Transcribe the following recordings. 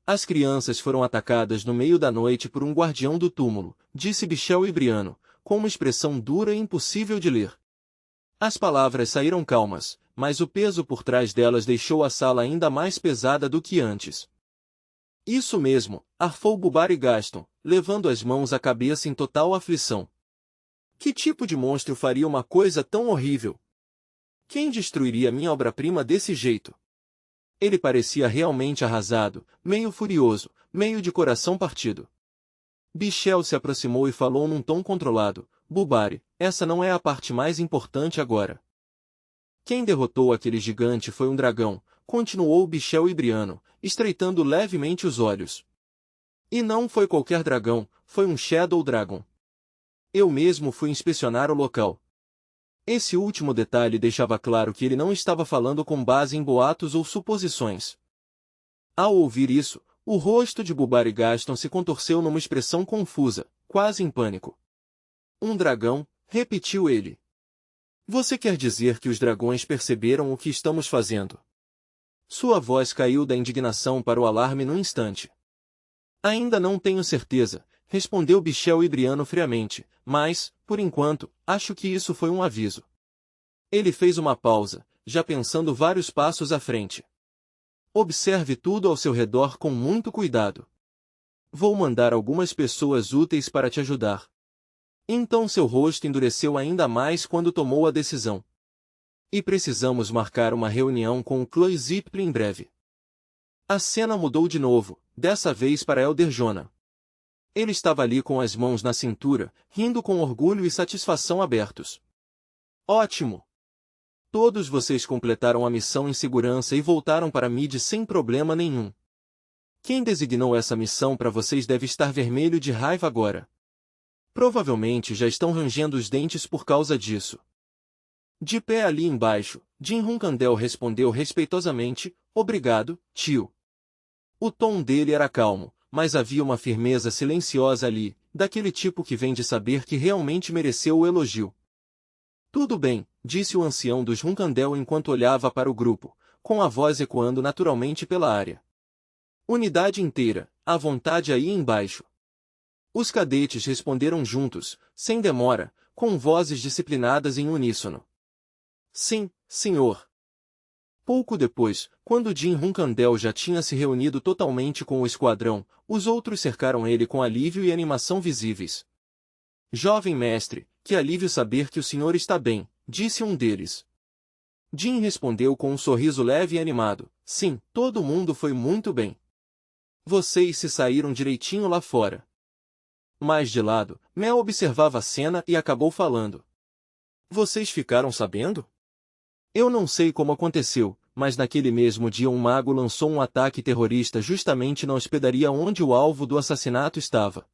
As crianças foram atacadas no meio da noite por um guardião do túmulo, disse Bichel Ibriano, com uma expressão dura e impossível de ler. As palavras saíram calmas, mas o peso por trás delas deixou a sala ainda mais pesada do que antes. Isso mesmo, arfou Bubari Gaston, levando as mãos à cabeça em total aflição. Que tipo de monstro faria uma coisa tão horrível? Quem destruiria minha obra-prima desse jeito? Ele parecia realmente arrasado, meio furioso, meio de coração partido. Bichel se aproximou e falou num tom controlado: Bubari, essa não é a parte mais importante agora. Quem derrotou aquele gigante foi um dragão, continuou Bichel Ibriano, estreitando levemente os olhos. E não foi qualquer dragão, foi um Shadow Dragon. Eu mesmo fui inspecionar o local. Esse último detalhe deixava claro que ele não estava falando com base em boatos ou suposições. Ao ouvir isso, o rosto de Bubari Gaston se contorceu numa expressão confusa, quase em pânico. Um dragão, repetiu ele. Você quer dizer que os dragões perceberam o que estamos fazendo? Sua voz caiu da indignação para o alarme num instante. Ainda não tenho certeza, respondeu Bichel Ibriano friamente, mas, por enquanto, acho que isso foi um aviso. Ele fez uma pausa, já pensando vários passos à frente. Observe tudo ao seu redor com muito cuidado. Vou mandar algumas pessoas úteis para te ajudar. Então seu rosto endureceu ainda mais quando tomou a decisão. E precisamos marcar uma reunião com o clã Zipli em breve. A cena mudou de novo, dessa vez para Elder Jonah. Ele estava ali com as mãos na cintura, rindo com orgulho e satisfação abertos. Ótimo! Todos vocês completaram a missão em segurança e voltaram para Mid sem problema nenhum. Quem designou essa missão para vocês deve estar vermelho de raiva agora. Provavelmente já estão rangendo os dentes por causa disso. De pé ali embaixo, Jim Hunkandel respondeu respeitosamente, obrigado, tio. O tom dele era calmo, mas havia uma firmeza silenciosa ali, daquele tipo que vem de saber que realmente mereceu o elogio. Tudo bem, disse o ancião dos Hunkandel enquanto olhava para o grupo, com a voz ecoando naturalmente pela área. Unidade inteira, à vontade aí embaixo. Os cadetes responderam juntos, sem demora, com vozes disciplinadas em uníssono. Sim, senhor. Pouco depois, quando Jim Hunkandel já tinha se reunido totalmente com o esquadrão, os outros cercaram ele com alívio e animação visíveis. Jovem mestre, que alívio saber que o senhor está bem, disse um deles. Jim respondeu com um sorriso leve e animado, sim, todo mundo foi muito bem. Vocês se saíram direitinho lá fora. Mais de lado, Mel observava a cena e acabou falando. Vocês ficaram sabendo? Eu não sei como aconteceu, mas naquele mesmo dia um mago lançou um ataque terrorista justamente na hospedaria onde o alvo do assassinato estava.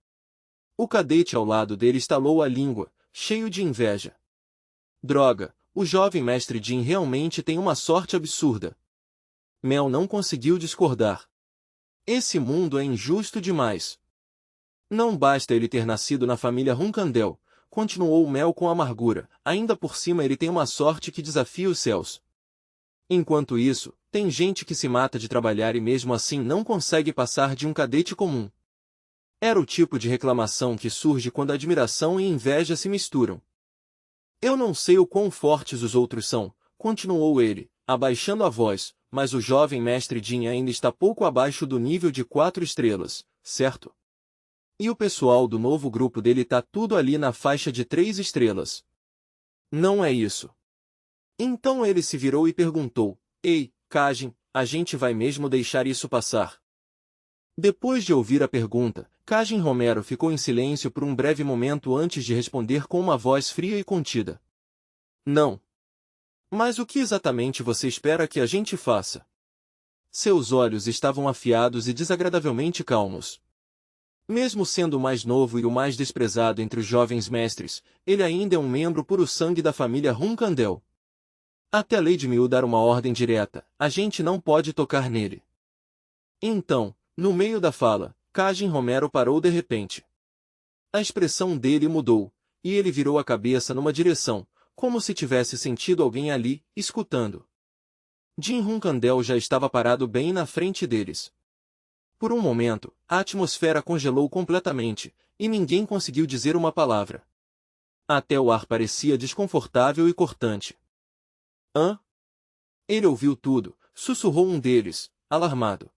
O cadete ao lado dele estalou a língua, cheio de inveja. Droga, o jovem mestre Jim realmente tem uma sorte absurda. Mel não conseguiu discordar. Esse mundo é injusto demais. Não basta ele ter nascido na família Hunkandel, continuou Mel com amargura, ainda por cima ele tem uma sorte que desafia os céus. Enquanto isso, tem gente que se mata de trabalhar e mesmo assim não consegue passar de um cadete comum. Era o tipo de reclamação que surge quando admiração e inveja se misturam. Eu não sei o quão fortes os outros são, continuou ele, abaixando a voz, mas o jovem mestre Jin ainda está pouco abaixo do nível de 4 estrelas, certo? E o pessoal do novo grupo dele tá tudo ali na faixa de 3 estrelas. Não é isso. Então ele se virou e perguntou, ei, Kajin, a gente vai mesmo deixar isso passar? Depois de ouvir a pergunta, Kajin Romero ficou em silêncio por um breve momento antes de responder com uma voz fria e contida. Não. Mas o que exatamente você espera que a gente faça? Seus olhos estavam afiados e desagradavelmente calmos. Mesmo sendo o mais novo e o mais desprezado entre os jovens mestres, ele ainda é um membro puro-sangue da família Hunkandel. Até a Lady Miu dar uma ordem direta, a gente não pode tocar nele. Então, no meio da fala, Kajin Romero parou de repente. A expressão dele mudou, e ele virou a cabeça numa direção, como se tivesse sentido alguém ali, escutando. Jim Hunkandel já estava parado bem na frente deles. Por um momento, a atmosfera congelou completamente, e ninguém conseguiu dizer uma palavra. Até o ar parecia desconfortável e cortante. Hã? Ele ouviu tudo, sussurrou um deles, alarmado.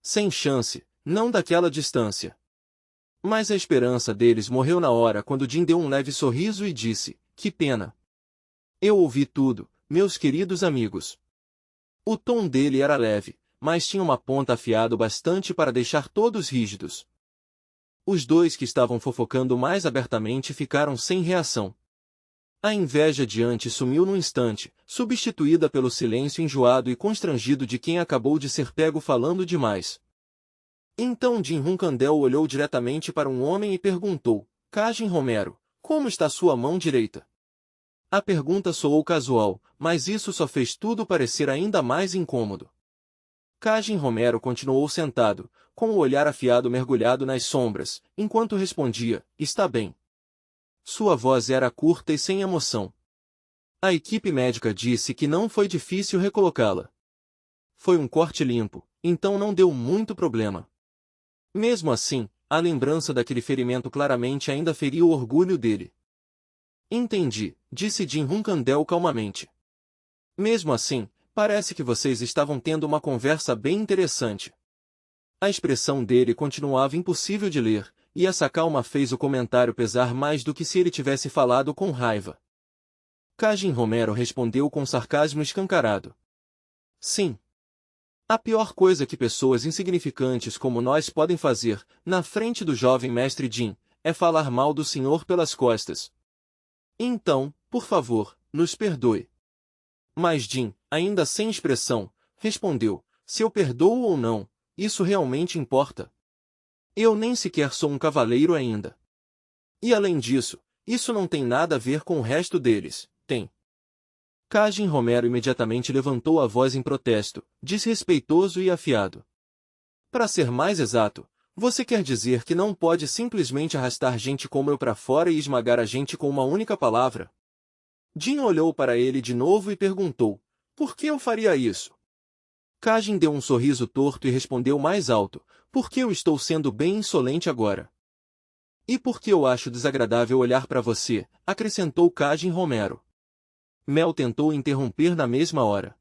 Sem chance, não daquela distância. Mas a esperança deles morreu na hora quando Jim deu um leve sorriso e disse, que pena. Eu ouvi tudo, meus queridos amigos. O tom dele era leve, mas tinha uma ponta afiada bastante para deixar todos rígidos. Os dois que estavam fofocando mais abertamente ficaram sem reação. A inveja de antes sumiu num instante, substituída pelo silêncio enjoado e constrangido de quem acabou de ser pego falando demais. Então Jim Runkandel olhou diretamente para um homem e perguntou, Kajin Romero, como está sua mão direita? A pergunta soou casual, mas isso só fez tudo parecer ainda mais incômodo. Kajin Romero continuou sentado, com o olhar afiado mergulhado nas sombras, enquanto respondia, está bem. Sua voz era curta e sem emoção. A equipe médica disse que não foi difícil recolocá-la. Foi um corte limpo, então não deu muito problema. Mesmo assim, a lembrança daquele ferimento claramente ainda feria o orgulho dele. Entendi, disse Jim Runkandel calmamente. Mesmo assim, parece que vocês estavam tendo uma conversa bem interessante. A expressão dele continuava impossível de ler, e essa calma fez o comentário pesar mais do que se ele tivesse falado com raiva. Kajin Romero respondeu com sarcasmo escancarado. Sim. A pior coisa que pessoas insignificantes como nós podem fazer, na frente do jovem mestre Jim, é falar mal do senhor pelas costas. Então, por favor, nos perdoe. Mas Jim, ainda sem expressão, respondeu, se eu perdoo ou não, isso realmente importa. Eu nem sequer sou um cavaleiro ainda. E além disso, isso não tem nada a ver com o resto deles, tem. Kajin Romero imediatamente levantou a voz em protesto, desrespeitoso e afiado. Para ser mais exato, você quer dizer que não pode simplesmente arrastar gente como eu para fora e esmagar a gente com uma única palavra? Jim olhou para ele de novo e perguntou, por que eu faria isso? Kajin deu um sorriso torto e respondeu mais alto, porque eu estou sendo bem insolente agora. E porque eu acho desagradável olhar para você, acrescentou Kajin Romero. Mel tentou interromper na mesma hora.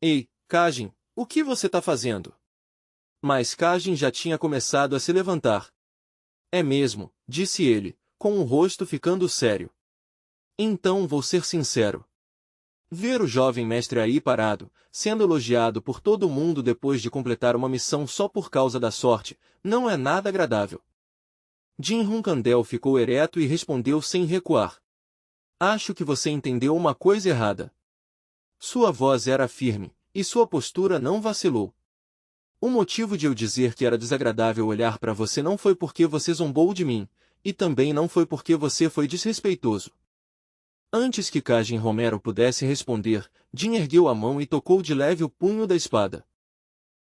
Ei, Kajin, o que você está fazendo? Mas Kajin já tinha começado a se levantar. É mesmo, disse ele, com o rosto ficando sério. Então vou ser sincero. Ver o jovem mestre aí parado, sendo elogiado por todo mundo depois de completar uma missão só por causa da sorte, não é nada agradável. Jim Runkandel ficou ereto e respondeu sem recuar. Acho que você entendeu uma coisa errada. Sua voz era firme, e sua postura não vacilou. O motivo de eu dizer que era desagradável olhar para você não foi porque você zombou de mim, e também não foi porque você foi desrespeitoso. Antes que Kajin Romero pudesse responder, Jim ergueu a mão e tocou de leve o punho da espada.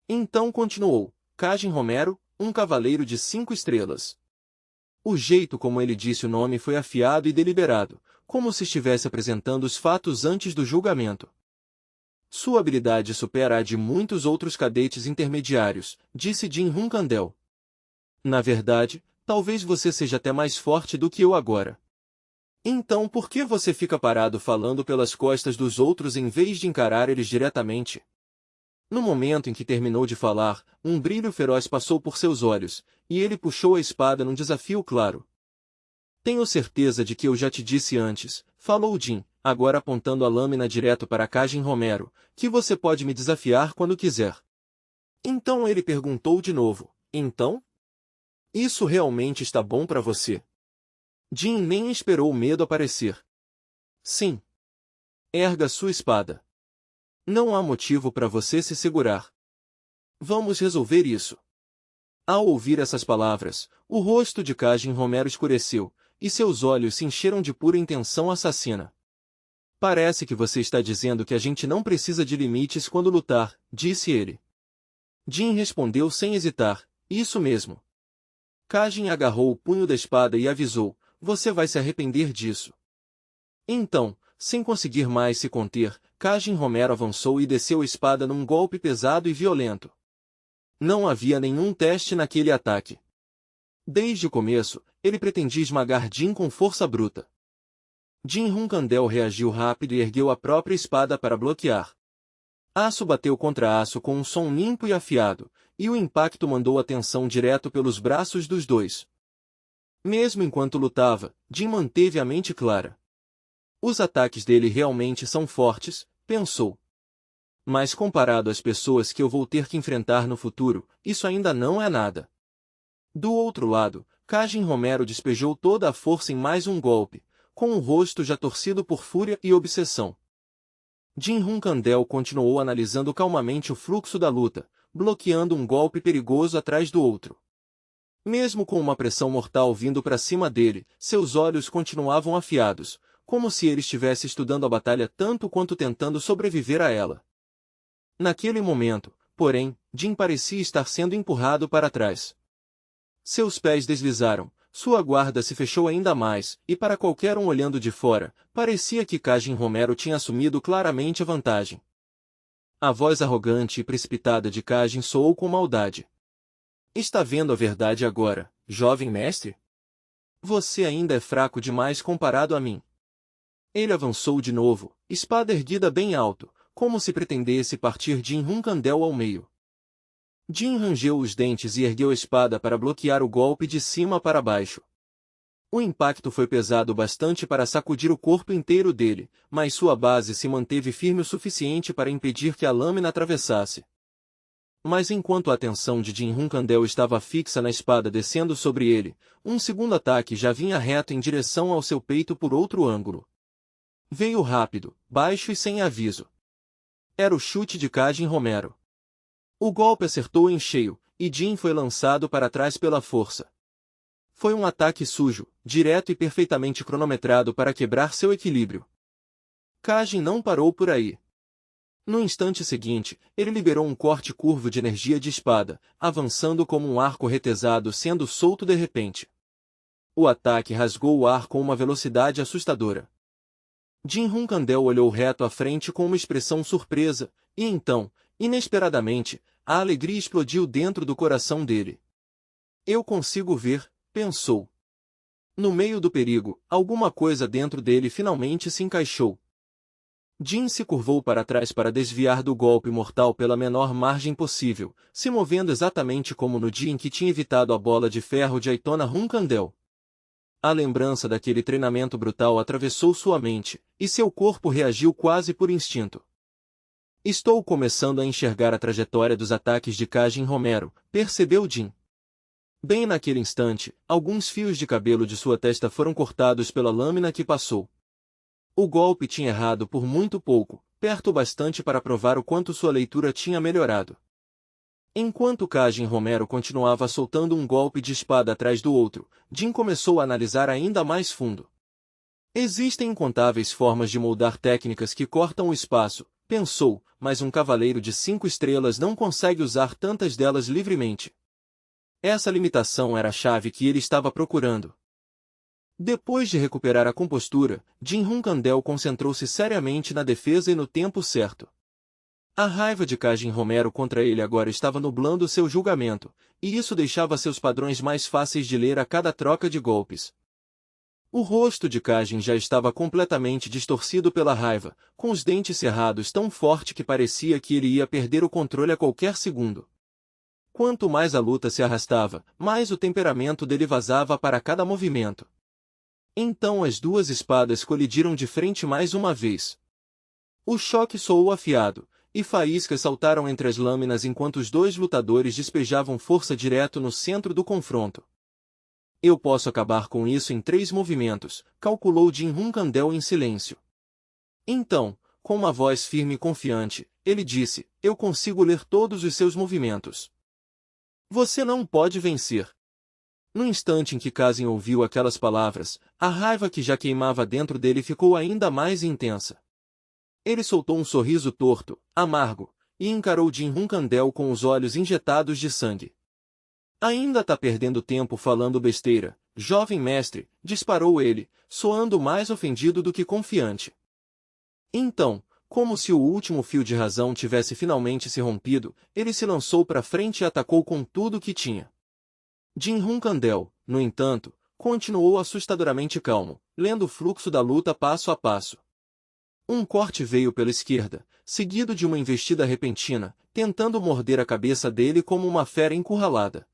Então continuou, Kajin Romero, um cavaleiro de 5 estrelas. O jeito como ele disse o nome foi afiado e deliberado, como se estivesse apresentando os fatos antes do julgamento. Sua habilidade supera a de muitos outros cadetes intermediários, disse Jim Runkandel. Na verdade, talvez você seja até mais forte do que eu agora. Então por que você fica parado falando pelas costas dos outros em vez de encarar eles diretamente? No momento em que terminou de falar, um brilho feroz passou por seus olhos, e ele puxou a espada num desafio claro. Tenho certeza de que eu já te disse antes, falou Jim, agora apontando a lâmina direto para Kajin Romero, que você pode me desafiar quando quiser. Então ele perguntou de novo, então? Isso realmente está bom para você? Jim nem esperou o medo aparecer. Sim. Erga sua espada. Não há motivo para você se segurar. Vamos resolver isso. Ao ouvir essas palavras, o rosto de Kajin Romero escureceu, e seus olhos se encheram de pura intenção assassina. Parece que você está dizendo que a gente não precisa de limites quando lutar, disse ele. Jim respondeu sem hesitar, isso mesmo. Kajin agarrou o punho da espada e avisou, você vai se arrepender disso. Então, sem conseguir mais se conter, Kajin Romero avançou e desceu a espada num golpe pesado e violento. Não havia nenhum teste naquele ataque. Desde o começo, ele pretendia esmagar Jin com força bruta. Jin Hunkandel reagiu rápido e ergueu a própria espada para bloquear. Aço bateu contra aço com um som limpo e afiado, e o impacto mandou a tensão direto pelos braços dos dois. Mesmo enquanto lutava, Jin manteve a mente clara. Os ataques dele realmente são fortes, pensou. Mas comparado às pessoas que eu vou ter que enfrentar no futuro, isso ainda não é nada. Do outro lado, Kajin Romero despejou toda a força em mais um golpe, com o rosto já torcido por fúria e obsessão. Jin Hunkandel continuou analisando calmamente o fluxo da luta, bloqueando um golpe perigoso atrás do outro. Mesmo com uma pressão mortal vindo para cima dele, seus olhos continuavam afiados, como se ele estivesse estudando a batalha tanto quanto tentando sobreviver a ela. Naquele momento, porém, Jin parecia estar sendo empurrado para trás. Seus pés deslizaram, sua guarda se fechou ainda mais, e para qualquer um olhando de fora, parecia que Kajin Romero tinha assumido claramente a vantagem. A voz arrogante e precipitada de Kajin soou com maldade. Está vendo a verdade agora, jovem mestre? Você ainda é fraco demais comparado a mim. Ele avançou de novo, espada erguida bem alto, como se pretendesse partir Jin Hunkandel ao meio. Jin rangeu os dentes e ergueu a espada para bloquear o golpe de cima para baixo. O impacto foi pesado bastante para sacudir o corpo inteiro dele, mas sua base se manteve firme o suficiente para impedir que a lâmina atravessasse. Mas enquanto a atenção de Jin Hunkandel estava fixa na espada descendo sobre ele, um segundo ataque já vinha reto em direção ao seu peito por outro ângulo. Veio rápido, baixo e sem aviso. Era o chute de Kajin Romero. O golpe acertou em cheio, e Jin foi lançado para trás pela força. Foi um ataque sujo, direto e perfeitamente cronometrado para quebrar seu equilíbrio. Kajin não parou por aí. No instante seguinte, ele liberou um corte curvo de energia de espada, avançando como um arco retesado sendo solto de repente. O ataque rasgou o ar com uma velocidade assustadora. Jin Hunkandel olhou reto à frente com uma expressão surpresa, e então, inesperadamente, a alegria explodiu dentro do coração dele. Eu consigo ver, pensou. No meio do perigo, alguma coisa dentro dele finalmente se encaixou. Jin se curvou para trás para desviar do golpe mortal pela menor margem possível, se movendo exatamente como no dia em que tinha evitado a bola de ferro de Aitona Hunkandel. A lembrança daquele treinamento brutal atravessou sua mente, e seu corpo reagiu quase por instinto. Estou começando a enxergar a trajetória dos ataques de Kajin Romero, percebeu Jin. Bem naquele instante, alguns fios de cabelo de sua testa foram cortados pela lâmina que passou. O golpe tinha errado por muito pouco, perto o bastante para provar o quanto sua leitura tinha melhorado. Enquanto Kajin Romero continuava soltando um golpe de espada atrás do outro, Jin começou a analisar ainda mais fundo. Existem incontáveis formas de moldar técnicas que cortam o espaço, pensou, mas um cavaleiro de 5 estrelas não consegue usar tantas delas livremente. Essa limitação era a chave que ele estava procurando. Depois de recuperar a compostura, Jin Hunkandel concentrou-se seriamente na defesa e no tempo certo. A raiva de Kajin Romero contra ele agora estava nublando seu julgamento, e isso deixava seus padrões mais fáceis de ler a cada troca de golpes. O rosto de Kajin já estava completamente distorcido pela raiva, com os dentes cerrados tão forte que parecia que ele ia perder o controle a qualquer segundo. Quanto mais a luta se arrastava, mais o temperamento dele vazava para cada movimento. Então as duas espadas colidiram de frente mais uma vez. O choque soou afiado, e faíscas saltaram entre as lâminas enquanto os dois lutadores despejavam força direto no centro do confronto. Eu posso acabar com isso em 3 movimentos, calculou Jin Hunkandel em silêncio. Então, com uma voz firme e confiante, ele disse, eu consigo ler todos os seus movimentos. Você não pode vencer. No instante em que Kajin ouviu aquelas palavras, a raiva que já queimava dentro dele ficou ainda mais intensa. Ele soltou um sorriso torto, amargo, e encarou Jin Hunkandel com os olhos injetados de sangue. Ainda tá perdendo tempo falando besteira, jovem mestre, disparou ele, soando mais ofendido do que confiante. Então, Como se o último fio de razão tivesse finalmente se rompido, ele se lançou para frente e atacou com tudo o que tinha. Jin Hunkandel, no entanto, continuou assustadoramente calmo, lendo o fluxo da luta passo a passo. Um corte veio pela esquerda, seguido de uma investida repentina, tentando morder a cabeça dele como uma fera encurralada.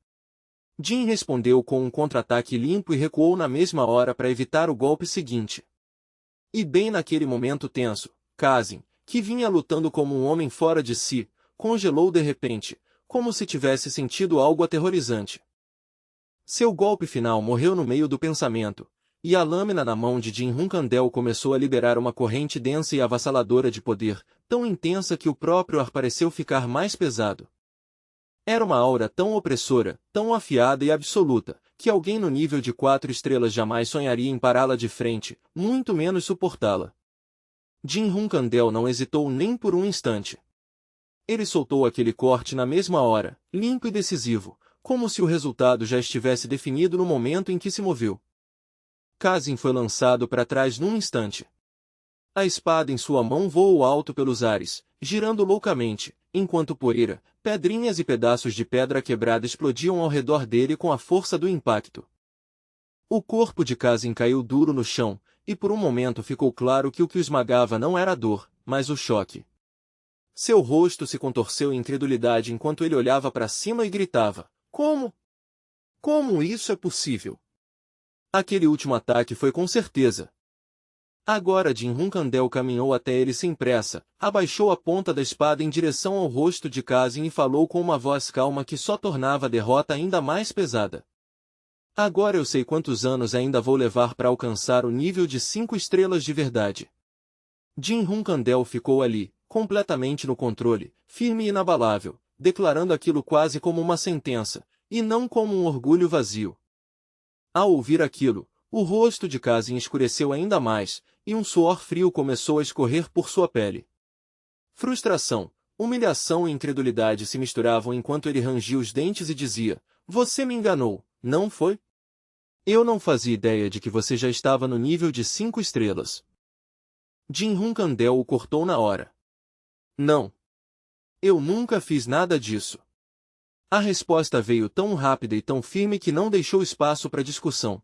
Jin respondeu com um contra-ataque limpo e recuou na mesma hora para evitar o golpe seguinte. E bem naquele momento tenso, Kazin, que vinha lutando como um homem fora de si, congelou de repente, como se tivesse sentido algo aterrorizante. Seu golpe final morreu no meio do pensamento, e a lâmina na mão de Jin Hunkandel começou a liberar uma corrente densa e avassaladora de poder, tão intensa que o próprio ar pareceu ficar mais pesado. Era uma aura tão opressora, tão afiada e absoluta, que alguém no nível de 4 estrelas jamais sonharia em pará-la de frente, muito menos suportá-la. Jin Hunkandel não hesitou nem por um instante. Ele soltou aquele corte na mesma hora, limpo e decisivo, como se o resultado já estivesse definido no momento em que se moveu. Kazin foi lançado para trás num instante. A espada em sua mão voou alto pelos ares, girando loucamente, enquanto poeira, pedrinhas e pedaços de pedra quebrada explodiam ao redor dele com a força do impacto. O corpo de Kazin caiu duro no chão, e por um momento ficou claro que o que o esmagava não era a dor, mas o choque. Seu rosto se contorceu em incredulidade enquanto ele olhava para cima e gritava: Como? Como isso é possível? Aquele último ataque foi com certeza. Agora Jin Hunkandel caminhou até ele sem pressa, abaixou a ponta da espada em direção ao rosto de Kazin e falou com uma voz calma que só tornava a derrota ainda mais pesada. Agora eu sei quantos anos ainda vou levar para alcançar o nível de 5 estrelas de verdade. Jin Hunkandel ficou ali, completamente no controle, firme e inabalável, declarando aquilo quase como uma sentença, e não como um orgulho vazio. Ao ouvir aquilo, o rosto de Kazin escureceu ainda mais, e um suor frio começou a escorrer por sua pele. Frustração, humilhação e incredulidade se misturavam enquanto ele rangia os dentes e dizia: Você me enganou, não foi? Eu não fazia ideia de que você já estava no nível de 5 estrelas. Jin Hunkandel o cortou na hora. Não. Eu nunca fiz nada disso. A resposta veio tão rápida e tão firme que não deixou espaço para discussão.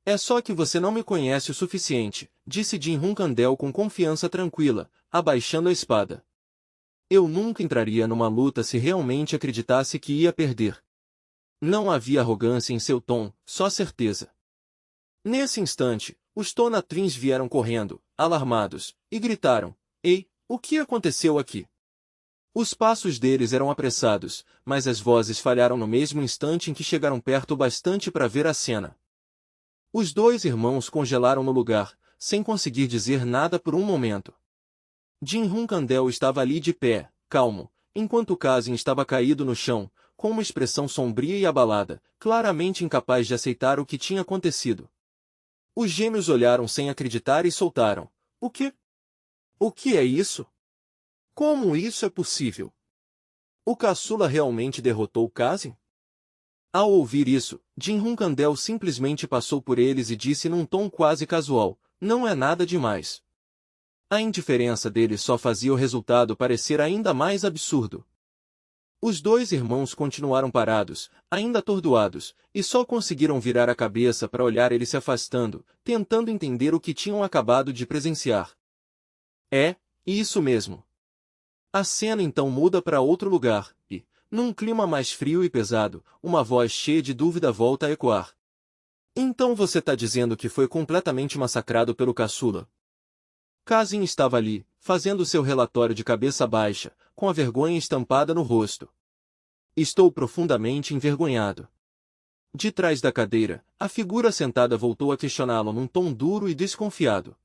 É só que você não me conhece o suficiente, disse Jin Hunkandel com confiança tranquila, abaixando a espada. Eu nunca entraria numa luta se realmente acreditasse que ia perder. Não havia arrogância em seu tom, só certeza. Nesse instante, os Tona Twins vieram correndo, alarmados, e gritaram: Ei, o que aconteceu aqui? Os passos deles eram apressados, mas as vozes falharam no mesmo instante em que chegaram perto o bastante para ver a cena. Os dois irmãos congelaram no lugar, sem conseguir dizer nada por um momento. Jin Hunkandel estava ali de pé, calmo, enquanto Kazin estava caído no chão, com uma expressão sombria e abalada, claramente incapaz de aceitar o que tinha acontecido. Os gêmeos olharam sem acreditar e soltaram: O quê? O que é isso? Como isso é possível? O caçula realmente derrotou Kazin? Ao ouvir isso, Jin Hunkandel simplesmente passou por eles e disse num tom quase casual: Não é nada demais. A indiferença dele só fazia o resultado parecer ainda mais absurdo. Os dois irmãos continuaram parados, ainda atordoados, e só conseguiram virar a cabeça para olhar ele se afastando, tentando entender o que tinham acabado de presenciar. É, isso mesmo. A cena então muda para outro lugar, e, num clima mais frio e pesado, uma voz cheia de dúvida volta a ecoar. Então você tá dizendo que foi completamente massacrado pelo caçula? Kazin estava ali, fazendo seu relatório de cabeça baixa, com a vergonha estampada no rosto. Estou profundamente envergonhado. De trás da cadeira, a figura sentada voltou a questioná-lo num tom duro e desconfiado.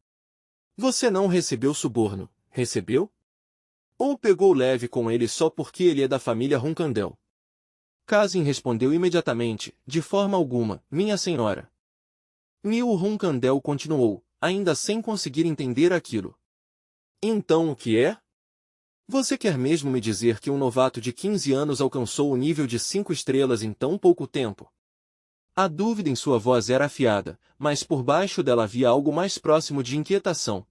Você não recebeu suborno, recebeu? Ou pegou leve com ele só porque ele é da família Hunkandel? Kazin respondeu imediatamente: De forma alguma, minha senhora. Miu Hunkandel continuou, ainda sem conseguir entender aquilo. Então o que é? Você quer mesmo me dizer que um novato de 15 anos alcançou o nível de 5 estrelas em tão pouco tempo? A dúvida em sua voz era afiada, mas por baixo dela havia algo mais próximo de inquietação.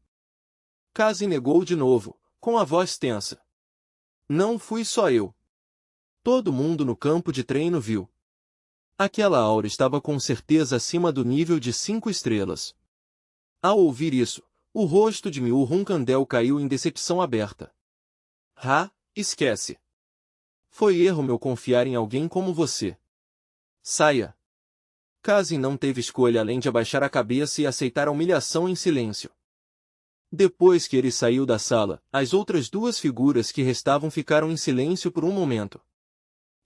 Cassie negou de novo, com a voz tensa. Não fui só eu. Todo mundo no campo de treino viu. Aquela aura estava com certeza acima do nível de 5 estrelas. Ao ouvir isso, o rosto de Miu Hunkandel caiu em decepção aberta. Esquece. Foi erro meu confiar em alguém como você. Saia. Cassie não teve escolha além de abaixar a cabeça e aceitar a humilhação em silêncio. Depois que ele saiu da sala, as outras duas figuras que restavam ficaram em silêncio por um momento.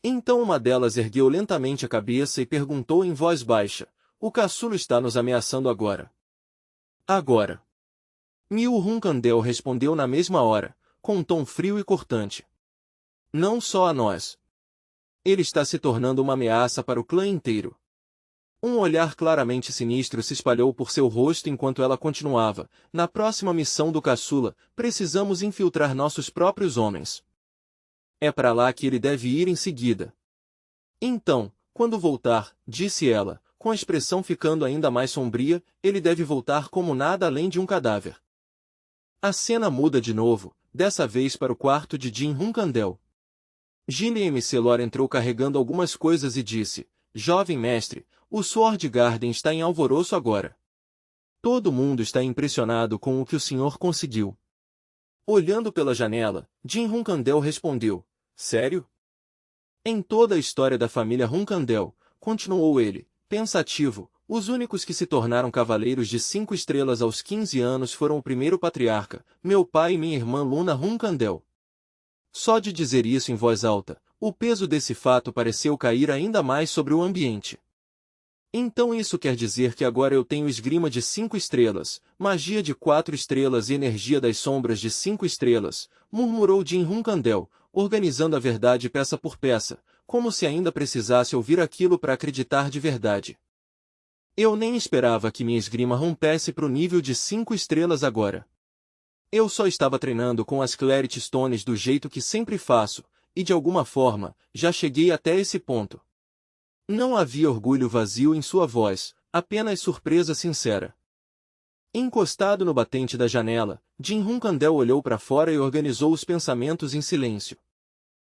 Então uma delas ergueu lentamente a cabeça e perguntou em voz baixa: o caçulo está nos ameaçando agora. Agora. Miu Hunkandel respondeu na mesma hora, com um tom frio e cortante. Não só a nós. Ele está se tornando uma ameaça para o clã inteiro. Um olhar claramente sinistro se espalhou por seu rosto enquanto ela continuava. Na próxima missão do caçula, precisamos infiltrar nossos próprios homens. É para lá que ele deve ir em seguida. Então, quando voltar, disse ela, com a expressão ficando ainda mais sombria, ele deve voltar como nada além de um cadáver. A cena muda de novo, dessa vez para o quarto de Jin Hunkandel. Gillian Celor entrou carregando algumas coisas e disse: Jovem mestre, o Sword Garden está em alvoroço agora. Todo mundo está impressionado com o que o senhor conseguiu. Olhando pela janela, Jin Hunkandel respondeu: Sério? Em toda a história da família Hunkandel, continuou ele, pensativo, os únicos que se tornaram cavaleiros de 5 estrelas aos 15 anos foram o primeiro patriarca, meu pai e minha irmã Luna Hunkandel. Só de dizer isso em voz alta, o peso desse fato pareceu cair ainda mais sobre o ambiente. Então isso quer dizer que agora eu tenho esgrima de 5 estrelas, magia de 4 estrelas e energia das sombras de 5 estrelas, murmurou Jin Hunkandel, organizando a verdade peça por peça, como se ainda precisasse ouvir aquilo para acreditar de verdade. Eu nem esperava que minha esgrima rompesse para o nível de 5 estrelas agora. Eu só estava treinando com as Clarity Stones do jeito que sempre faço, e de alguma forma, já cheguei até esse ponto. Não havia orgulho vazio em sua voz, apenas surpresa sincera. Encostado no batente da janela, Jin Hunkandel olhou para fora e organizou os pensamentos em silêncio.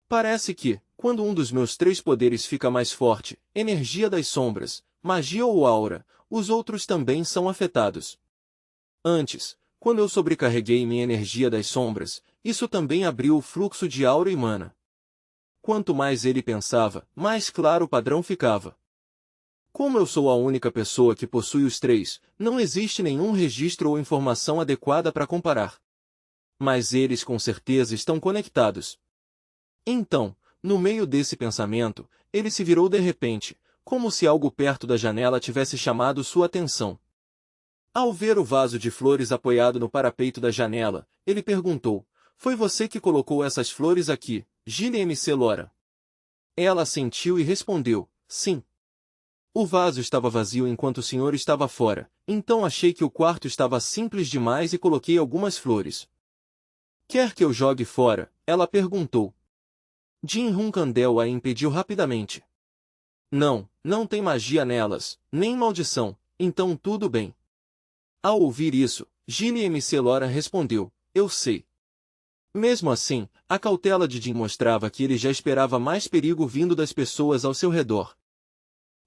Parece que, quando um dos meus 3 poderes fica mais forte, energia das sombras, magia ou aura, os outros também são afetados. Antes, quando eu sobrecarreguei minha energia das sombras, isso também abriu o fluxo de aura e mana. Quanto mais ele pensava, mais claro o padrão ficava. Como eu sou a única pessoa que possui os 3, não existe nenhum registro ou informação adequada para comparar. Mas eles com certeza estão conectados. Então, no meio desse pensamento, ele se virou de repente, como se algo perto da janela tivesse chamado sua atenção. Ao ver o vaso de flores apoiado no parapeito da janela, ele perguntou: Foi você que colocou essas flores aqui, Gillian Celora? Ela assentiu e respondeu: Sim. O vaso estava vazio enquanto o senhor estava fora, então achei que o quarto estava simples demais e coloquei algumas flores. Quer que eu jogue fora? Ela perguntou. Jin Hunkandel a impediu rapidamente. Não, não tem magia nelas, nem maldição, então tudo bem. Ao ouvir isso, Gillian Celora respondeu: Eu sei. Mesmo assim, a cautela de Jin mostrava que ele já esperava mais perigo vindo das pessoas ao seu redor.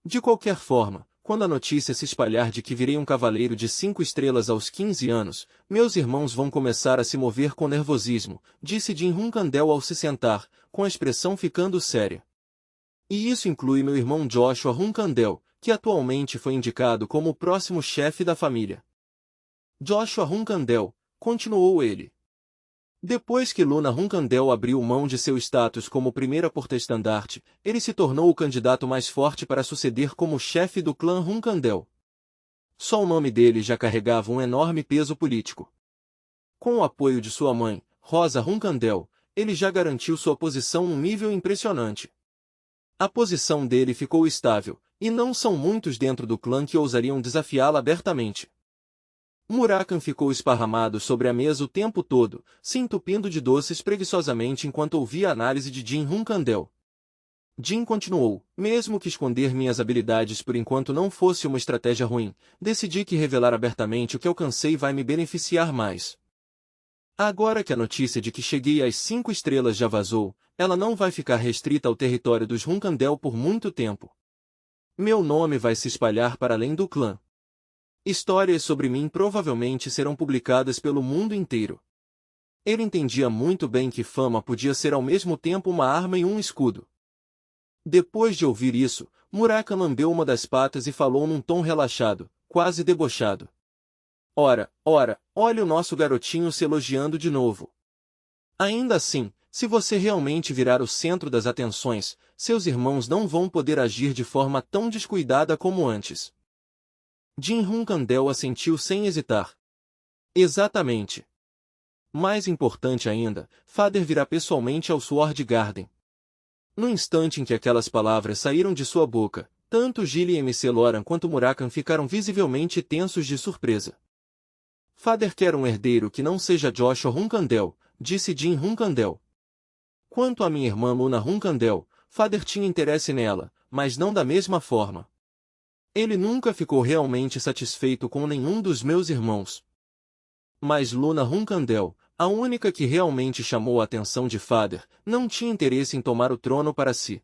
De qualquer forma, quando a notícia se espalhar de que virei um cavaleiro de 5 estrelas aos 15 anos, meus irmãos vão começar a se mover com nervosismo, disse Jin Hunkandel ao se sentar, com a expressão ficando séria. E isso inclui meu irmão Joshua Hunkandel, que atualmente foi indicado como o próximo chefe da família. Joshua Hunkandel, continuou ele. Depois que Luna Hunkandel abriu mão de seu status como primeira porta-estandarte, ele se tornou o candidato mais forte para suceder como chefe do clã Hunkandel. Só o nome dele já carregava um enorme peso político. Com o apoio de sua mãe, Rosa Hunkandel, ele já garantiu sua posição num nível impressionante. A posição dele ficou estável, e não são muitos dentro do clã que ousariam desafiá-la abertamente. Murakan ficou esparramado sobre a mesa o tempo todo, se entupindo de doces preguiçosamente enquanto ouvia a análise de Jin Hunkandel. Jin continuou: Mesmo que esconder minhas habilidades por enquanto não fosse uma estratégia ruim, decidi que revelar abertamente o que alcancei vai me beneficiar mais. Agora que a notícia de que cheguei às 5 estrelas já vazou, ela não vai ficar restrita ao território dos Runkandel por muito tempo. Meu nome vai se espalhar para além do clã. Histórias sobre mim provavelmente serão publicadas pelo mundo inteiro. Ele entendia muito bem que fama podia ser ao mesmo tempo uma arma e um escudo. Depois de ouvir isso, Muraka lambeu uma das patas e falou num tom relaxado, quase debochado. Ora, olha o nosso garotinho se elogiando de novo. Ainda assim, se você realmente virar o centro das atenções, seus irmãos não vão poder agir de forma tão descuidada como antes. Jin Hunkandel assentiu sem hesitar. Exatamente. Mais importante ainda, Father virá pessoalmente ao Sword Garden. No instante em que aquelas palavras saíram de sua boca, tanto Gilly e MC Loran quanto Murakan ficaram visivelmente tensos de surpresa. Father quer um herdeiro que não seja Joshua Hunkandel, disse Jin Hunkandel. Quanto a minha irmã Luna Hunkandel, Father tinha interesse nela, mas não da mesma forma. Ele nunca ficou realmente satisfeito com nenhum dos meus irmãos. Mas Luna Hunkandel, a única que realmente chamou a atenção de Father, não tinha interesse em tomar o trono para si.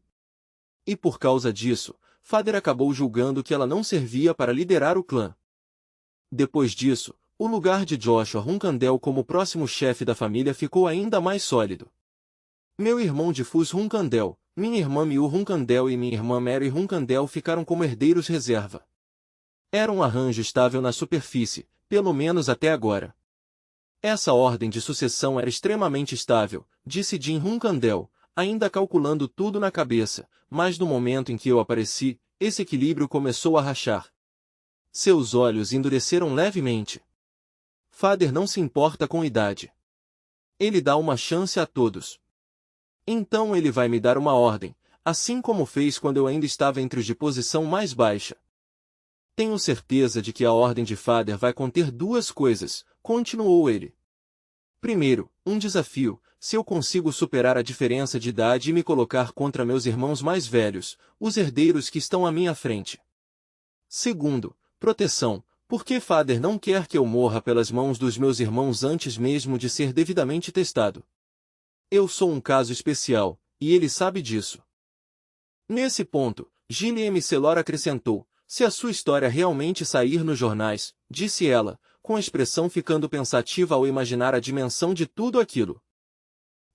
E por causa disso, Father acabou julgando que ela não servia para liderar o clã. Depois disso, o lugar de Joshua Hunkandel como próximo chefe da família ficou ainda mais sólido. Meu irmão Difus Hunkandel, minha irmã Miu Hunkandel e minha irmã Mary Hunkandel ficaram como herdeiros reserva. Era um arranjo estável na superfície, pelo menos até agora. Essa ordem de sucessão era extremamente estável, disse Jin Hunkandel, ainda calculando tudo na cabeça, mas no momento em que eu apareci, esse equilíbrio começou a rachar. Seus olhos endureceram levemente. Father não se importa com idade. Ele dá uma chance a todos. Então ele vai me dar uma ordem, assim como fez quando eu ainda estava entre os de posição mais baixa. Tenho certeza de que a ordem de Father vai conter duas coisas, continuou ele. Primeiro, um desafio, se eu consigo superar a diferença de idade e me colocar contra meus irmãos mais velhos, os herdeiros que estão à minha frente. Segundo, proteção, porque Father não quer que eu morra pelas mãos dos meus irmãos antes mesmo de ser devidamente testado. Eu sou um caso especial, e ele sabe disso. Nesse ponto, Gilly M. Celor acrescentou, se a sua história realmente sair nos jornais, disse ela, com a expressão ficando pensativa ao imaginar a dimensão de tudo aquilo.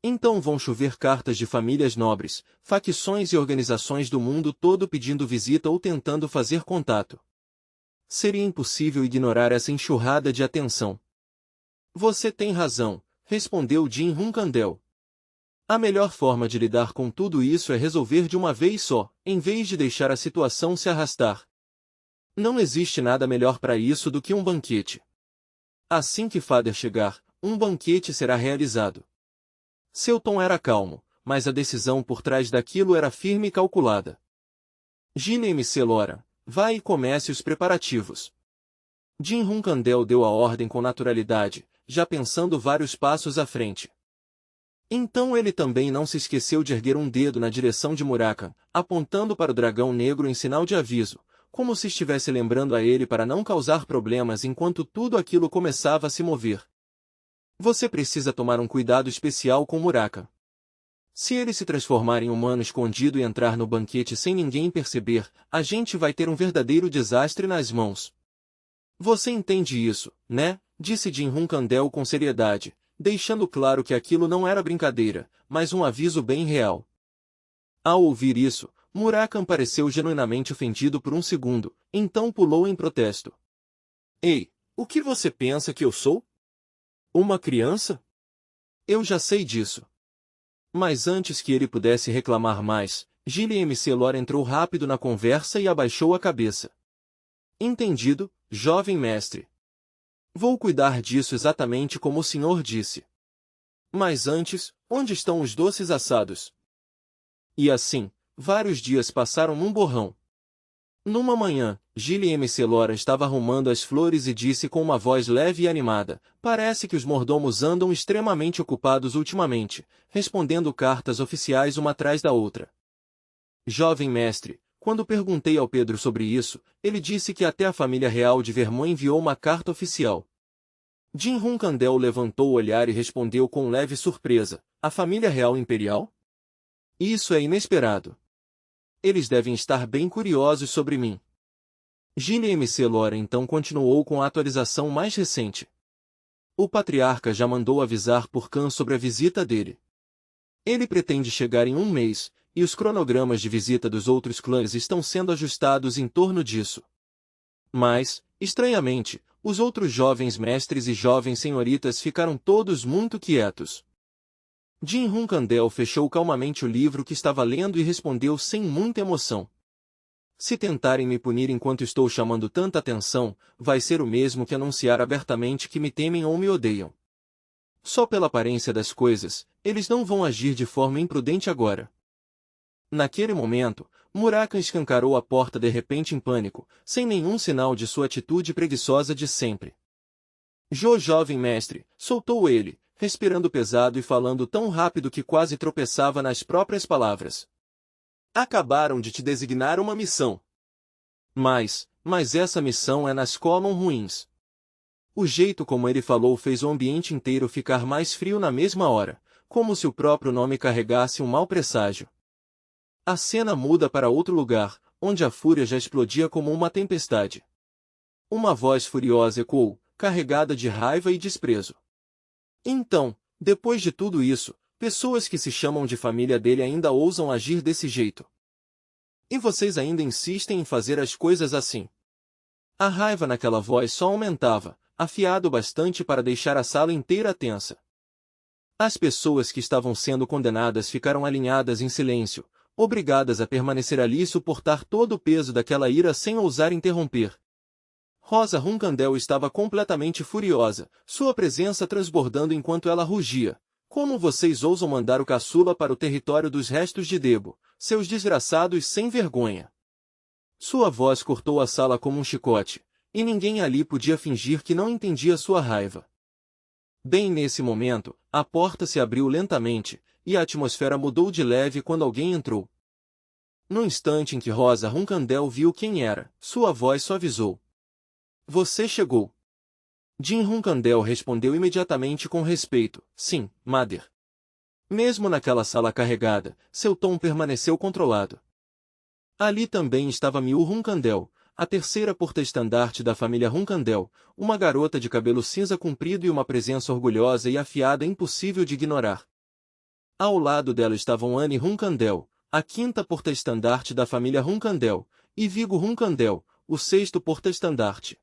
Então vão chover cartas de famílias nobres, facções e organizações do mundo todo pedindo visita ou tentando fazer contato. Seria impossível ignorar essa enxurrada de atenção. Você tem razão, respondeu Jin Hunkandel. A melhor forma de lidar com tudo isso é resolver de uma vez só, em vez de deixar a situação se arrastar. Não existe nada melhor para isso do que um banquete. Assim que Father chegar, um banquete será realizado. Seu tom era calmo, mas a decisão por trás daquilo era firme e calculada. Gilly MC Loran, vai e comece os preparativos. Jin Hunkandel deu a ordem com naturalidade, já pensando vários passos à frente. Então ele também não se esqueceu de erguer um dedo na direção de Murakan, apontando para o dragão negro em sinal de aviso, como se estivesse lembrando a ele para não causar problemas enquanto tudo aquilo começava a se mover. Você precisa tomar um cuidado especial com Murakan. Se ele se transformar em humano escondido e entrar no banquete sem ninguém perceber, a gente vai ter um verdadeiro desastre nas mãos. Você entende isso, né? Disse Jin Hunkandel com seriedade, deixando claro que aquilo não era brincadeira, mas um aviso bem real. Ao ouvir isso, Murakan pareceu genuinamente ofendido por um segundo, então pulou em protesto. Ei, o que você pensa que eu sou? Uma criança? Eu já sei disso. Mas antes que ele pudesse reclamar mais, Gilly MC Lore entrou rápido na conversa e abaixou a cabeça. Entendido, jovem mestre. Vou cuidar disso exatamente como o senhor disse. Mas antes, onde estão os doces assados? E assim, vários dias passaram num borrão. Numa manhã, Gilly MC Lora estava arrumando as flores e disse com uma voz leve e animada, parece que os mordomos andam extremamente ocupados ultimamente, respondendo cartas oficiais uma atrás da outra. Jovem mestre, quando perguntei ao Pedro sobre isso, ele disse que até a família real de Vermont enviou uma carta oficial. Jin Hunkandel levantou o olhar e respondeu com leve surpresa. A família real imperial? Isso é inesperado. Eles devem estar bem curiosos sobre mim. Gillian MC Lora então continuou com a atualização mais recente. O patriarca já mandou avisar por Khan sobre a visita dele. Ele pretende chegar em um mês, e os cronogramas de visita dos outros clãs estão sendo ajustados em torno disso. Mas, estranhamente, os outros jovens mestres e jovens senhoritas ficaram todos muito quietos. Jin Hunkandel fechou calmamente o livro que estava lendo e respondeu sem muita emoção. Se tentarem me punir enquanto estou chamando tanta atenção, vai ser o mesmo que anunciar abertamente que me temem ou me odeiam. Só pela aparência das coisas, eles não vão agir de forma imprudente agora. Naquele momento, Murakan escancarou a porta de repente em pânico, sem nenhum sinal de sua atitude preguiçosa de sempre. Jovem mestre, soltou ele, respirando pesado e falando tão rápido que quase tropeçava nas próprias palavras. Acabaram de te designar uma missão. Mas essa missão é nas Common Ruins. O jeito como ele falou fez o ambiente inteiro ficar mais frio na mesma hora, como se o próprio nome carregasse um mau presságio. A cena muda para outro lugar, onde a fúria já explodia como uma tempestade. Uma voz furiosa ecoou, carregada de raiva e desprezo. Então, depois de tudo isso, pessoas que se chamam de família dele ainda ousam agir desse jeito. E vocês ainda insistem em fazer as coisas assim. A raiva naquela voz só aumentava, afiado bastante para deixar a sala inteira tensa. As pessoas que estavam sendo condenadas ficaram alinhadas em silêncio, obrigadas a permanecer ali e suportar todo o peso daquela ira sem ousar interromper. Rosa Hunkandel estava completamente furiosa, sua presença transbordando enquanto ela rugia. Como vocês ousam mandar o caçula para o território dos restos de Debo, seus desgraçados sem vergonha? Sua voz cortou a sala como um chicote, e ninguém ali podia fingir que não entendia sua raiva. Bem nesse momento, a porta se abriu lentamente, e a atmosfera mudou de leve quando alguém entrou. No instante em que Rosa Hunkandel viu quem era, sua voz suavizou. Você chegou. Jin Hunkandel respondeu imediatamente com respeito. Sim, Mother. Mesmo naquela sala carregada, seu tom permaneceu controlado. Ali também estava Miu Hunkandel, a terceira porta-estandarte da família Hunkandel, uma garota de cabelo cinza comprido e uma presença orgulhosa e afiada impossível de ignorar. Ao lado dela estavam Anne Hunkandel, a quinta porta-estandarte da família Hunkandel, e Vigo Hunkandel, o sexto porta-estandarte.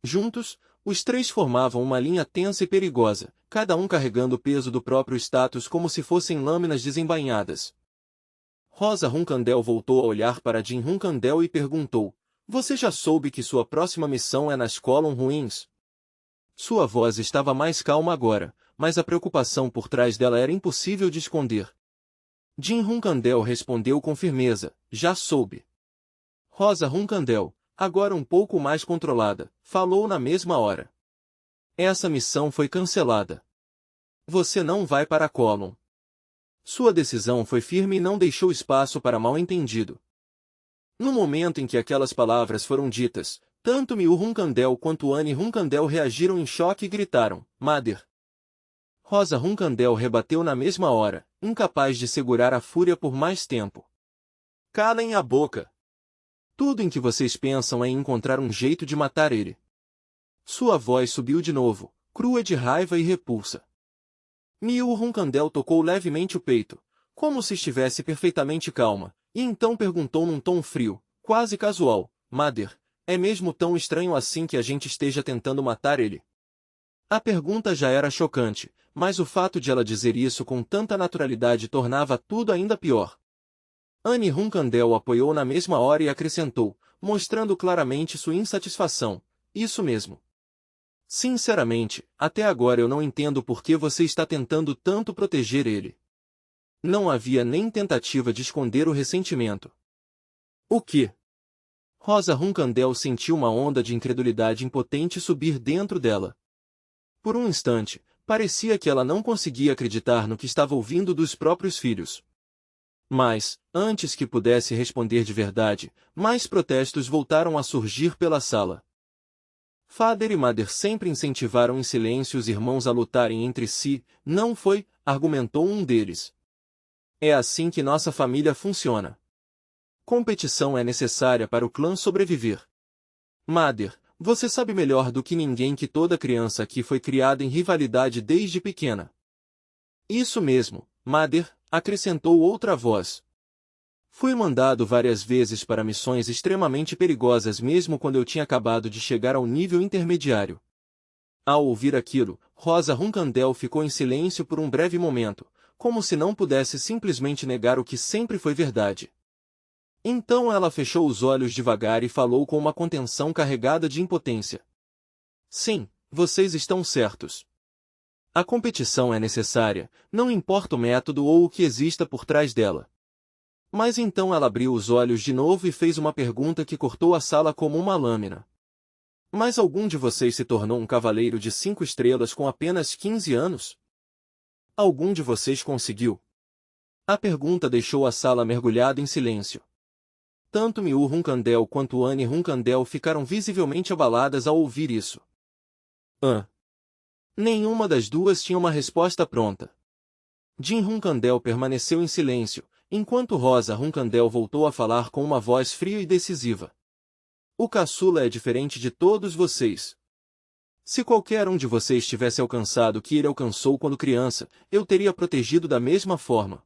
Juntos, os três formavam uma linha tensa e perigosa, cada um carregando o peso do próprio status como se fossem lâminas desembainhadas. Rosa Hunkandel voltou a olhar para Jin Hunkandel e perguntou, você já soube que sua próxima missão é nas Common Ruins? Sua voz estava mais calma agora, mas a preocupação por trás dela era impossível de esconder. Jin Hunkandel respondeu com firmeza, já soube. Rosa Hunkandel, agora um pouco mais controlada, falou na mesma hora. Essa missão foi cancelada. Você não vai para Common. Sua decisão foi firme e não deixou espaço para mal-entendido. No momento em que aquelas palavras foram ditas, tanto Miu Hunkandel quanto Anne Hunkandel reagiram em choque e gritaram, Mother. Rosa Hunkandel rebateu na mesma hora, incapaz de segurar a fúria por mais tempo. Calem a boca. Tudo em que vocês pensam é em encontrar um jeito de matar ele. Sua voz subiu de novo, crua de raiva e repulsa. Miu Hunkandel tocou levemente o peito, como se estivesse perfeitamente calma, e então perguntou num tom frio, quase casual, Mother, é mesmo tão estranho assim que a gente esteja tentando matar ele? A pergunta já era chocante, mas o fato de ela dizer isso com tanta naturalidade tornava tudo ainda pior. Anne Hunkandel apoiou na mesma hora e acrescentou, mostrando claramente sua insatisfação, isso mesmo. Sinceramente, até agora eu não entendo por que você está tentando tanto proteger ele. Não havia nem tentativa de esconder o ressentimento. O quê? Rosa Hunkandel sentiu uma onda de incredulidade impotente subir dentro dela. Por um instante, parecia que ela não conseguia acreditar no que estava ouvindo dos próprios filhos. Mas, antes que pudesse responder de verdade, mais protestos voltaram a surgir pela sala. Father e Mother sempre incentivaram em silêncio os irmãos a lutarem entre si, não foi? Argumentou um deles. É assim que nossa família funciona. Competição é necessária para o clã sobreviver. Mother, você sabe melhor do que ninguém que toda criança aqui foi criada em rivalidade desde pequena. Isso mesmo, Mother, acrescentou outra voz. Fui mandado várias vezes para missões extremamente perigosas mesmo quando eu tinha acabado de chegar ao nível intermediário. Ao ouvir aquilo, Rosa Runkandel ficou em silêncio por um breve momento, como se não pudesse simplesmente negar o que sempre foi verdade. Então ela fechou os olhos devagar e falou com uma contenção carregada de impotência. Sim, vocês estão certos. A competição é necessária, não importa o método ou o que exista por trás dela. Mas então ela abriu os olhos de novo e fez uma pergunta que cortou a sala como uma lâmina. Mas algum de vocês se tornou um cavaleiro de 5 estrelas com apenas 15 anos? Algum de vocês conseguiu? A pergunta deixou a sala mergulhada em silêncio. Tanto Miu Runkandel quanto Anne Runkandel ficaram visivelmente abaladas ao ouvir isso. Nenhuma das duas tinha uma resposta pronta. Jin Runkandel permaneceu em silêncio, enquanto Rosa Runkandel voltou a falar com uma voz fria e decisiva. O caçula é diferente de todos vocês. Se qualquer um de vocês tivesse alcançado o que ele alcançou quando criança, eu teria protegido da mesma forma.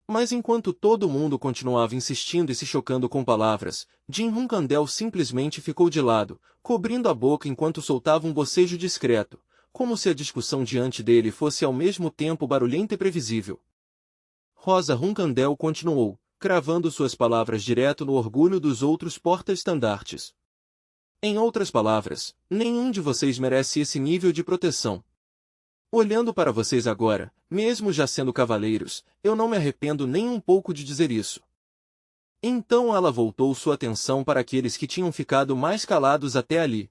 Mas enquanto todo mundo continuava insistindo e se chocando com palavras, Jin Runkandel simplesmente ficou de lado, cobrindo a boca enquanto soltava um bocejo discreto, como se a discussão diante dele fosse ao mesmo tempo barulhenta e previsível. Rosa Runkandel continuou, cravando suas palavras direto no orgulho dos outros porta-estandartes. Em outras palavras, nenhum de vocês merece esse nível de proteção. Olhando para vocês agora, mesmo já sendo cavaleiros, eu não me arrependo nem um pouco de dizer isso. Então ela voltou sua atenção para aqueles que tinham ficado mais calados até ali.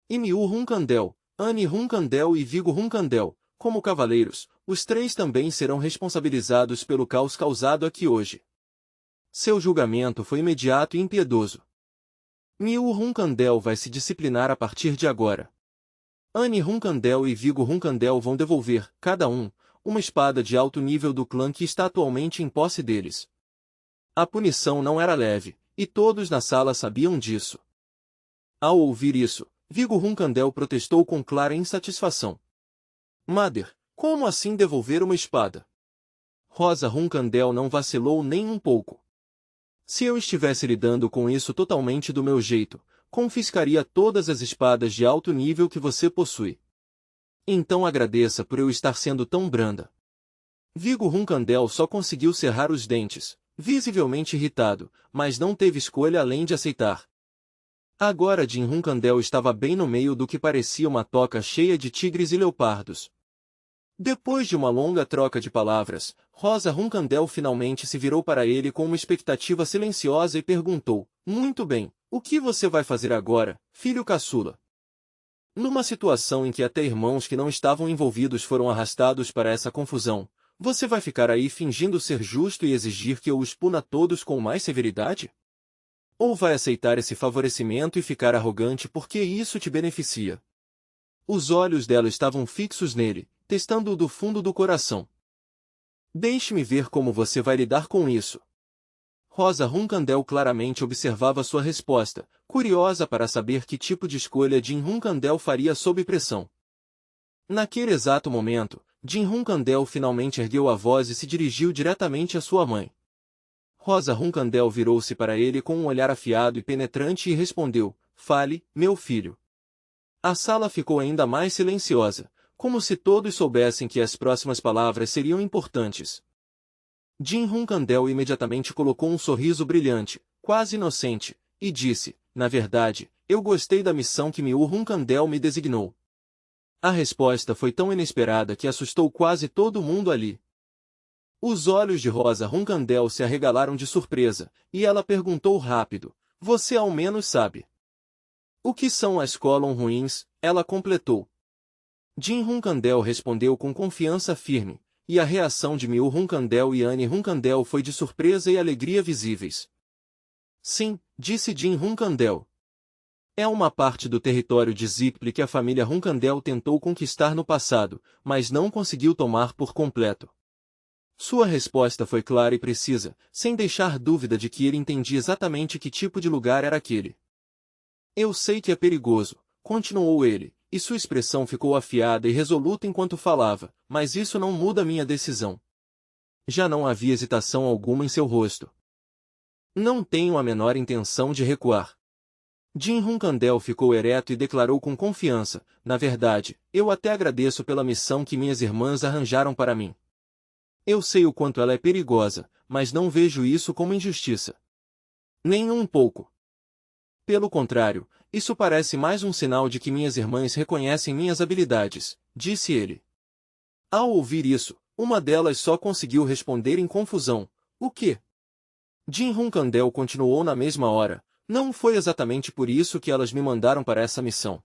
Miu Runkandel, Anne Runkandel e Vigo Runkandel, como cavaleiros, os três também serão responsabilizados pelo caos causado aqui hoje. Seu julgamento foi imediato e impiedoso. Miu Runkandel vai se disciplinar a partir de agora. Anne Runkandel e Vigo Runkandel vão devolver, cada um, uma espada de alto nível do clã que está atualmente em posse deles. A punição não era leve, e todos na sala sabiam disso. Ao ouvir isso, Vigo Runkandel protestou com clara insatisfação. Mother, como assim devolver uma espada? Rosa Runkandel não vacilou nem um pouco. Se eu estivesse lidando com isso totalmente do meu jeito, confiscaria todas as espadas de alto nível que você possui. Então agradeça por eu estar sendo tão branda. Vigo Runkandel só conseguiu cerrar os dentes, visivelmente irritado, mas não teve escolha além de aceitar. Agora Jin Runkandel estava bem no meio do que parecia uma toca cheia de tigres e leopardos. Depois de uma longa troca de palavras, Rosa Runkandel finalmente se virou para ele com uma expectativa silenciosa e perguntou, muito bem, o que você vai fazer agora, filho caçula? Numa situação em que até irmãos que não estavam envolvidos foram arrastados para essa confusão, você vai ficar aí fingindo ser justo e exigir que eu os puna todos com mais severidade? Ou vai aceitar esse favorecimento e ficar arrogante porque isso te beneficia? Os olhos dela estavam fixos nele, testando-o do fundo do coração. Deixe-me ver como você vai lidar com isso. Rosa Runkandel claramente observava sua resposta, curiosa para saber que tipo de escolha Jin Runkandel faria sob pressão. Naquele exato momento, Jin Runkandel finalmente ergueu a voz e se dirigiu diretamente à sua mãe. Rosa Runkandel virou-se para ele com um olhar afiado e penetrante e respondeu, fale, meu filho. A sala ficou ainda mais silenciosa, como se todos soubessem que as próximas palavras seriam importantes. Jin Runkandel imediatamente colocou um sorriso brilhante, quase inocente, e disse, na verdade, eu gostei da missão que Miu Runkandel me designou. A resposta foi tão inesperada que assustou quase todo mundo ali. Os olhos de Rosa Runkandel se arregalaram de surpresa, e ela perguntou rápido, você ao menos sabe. O que são as Colon ruins? Ela completou. Jin Runkandel respondeu com confiança firme, e a reação de Miu Runkandel e Anne Runkandel foi de surpresa e alegria visíveis. Sim, disse Jin Runkandel. É uma parte do território de Zipli que a família Runkandel tentou conquistar no passado, mas não conseguiu tomar por completo. Sua resposta foi clara e precisa, sem deixar dúvida de que ele entendia exatamente que tipo de lugar era aquele. Eu sei que é perigoso, continuou ele, e sua expressão ficou afiada e resoluta enquanto falava, mas isso não muda minha decisão. Já não havia hesitação alguma em seu rosto. Não tenho a menor intenção de recuar. Jim Runkandel ficou ereto e declarou com confiança, na verdade, eu até agradeço pela missão que minhas irmãs arranjaram para mim. Eu sei o quanto ela é perigosa, mas não vejo isso como injustiça. Nem um pouco. Pelo contrário, isso parece mais um sinal de que minhas irmãs reconhecem minhas habilidades, disse ele. Ao ouvir isso, uma delas só conseguiu responder em confusão, o quê? Jim Runkandel continuou na mesma hora, não foi exatamente por isso que elas me mandaram para essa missão.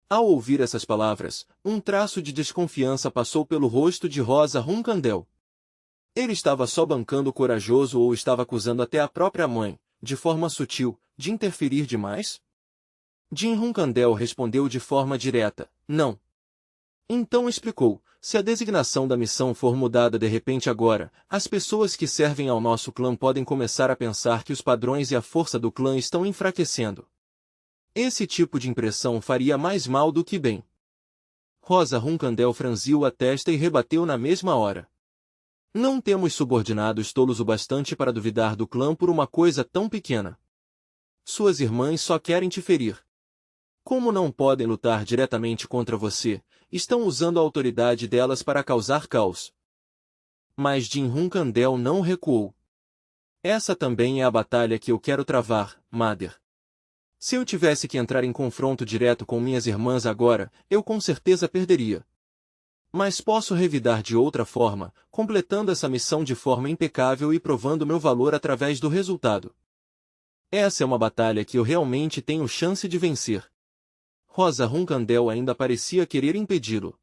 Ao ouvir essas palavras, um traço de desconfiança passou pelo rosto de Rosa Runkandel. Ele estava só bancando corajoso ou estava acusando até a própria mãe, de forma sutil, de interferir demais? Jim Runkandel respondeu de forma direta, não. Então explicou, se a designação da missão for mudada de repente agora, as pessoas que servem ao nosso clã podem começar a pensar que os padrões e a força do clã estão enfraquecendo. Esse tipo de impressão faria mais mal do que bem. Rosa Runkandel franziu a testa e rebateu na mesma hora. Não temos subordinados tolos o bastante para duvidar do clã por uma coisa tão pequena. Suas irmãs só querem te ferir. Como não podem lutar diretamente contra você, estão usando a autoridade delas para causar caos. Mas Jim Runkandel não recuou. Essa também é a batalha que eu quero travar, Mother. Se eu tivesse que entrar em confronto direto com minhas irmãs agora, eu com certeza perderia. Mas posso revidar de outra forma, completando essa missão de forma impecável e provando meu valor através do resultado. Essa é uma batalha que eu realmente tenho chance de vencer. Rosa Runkandel ainda parecia querer impedi-lo.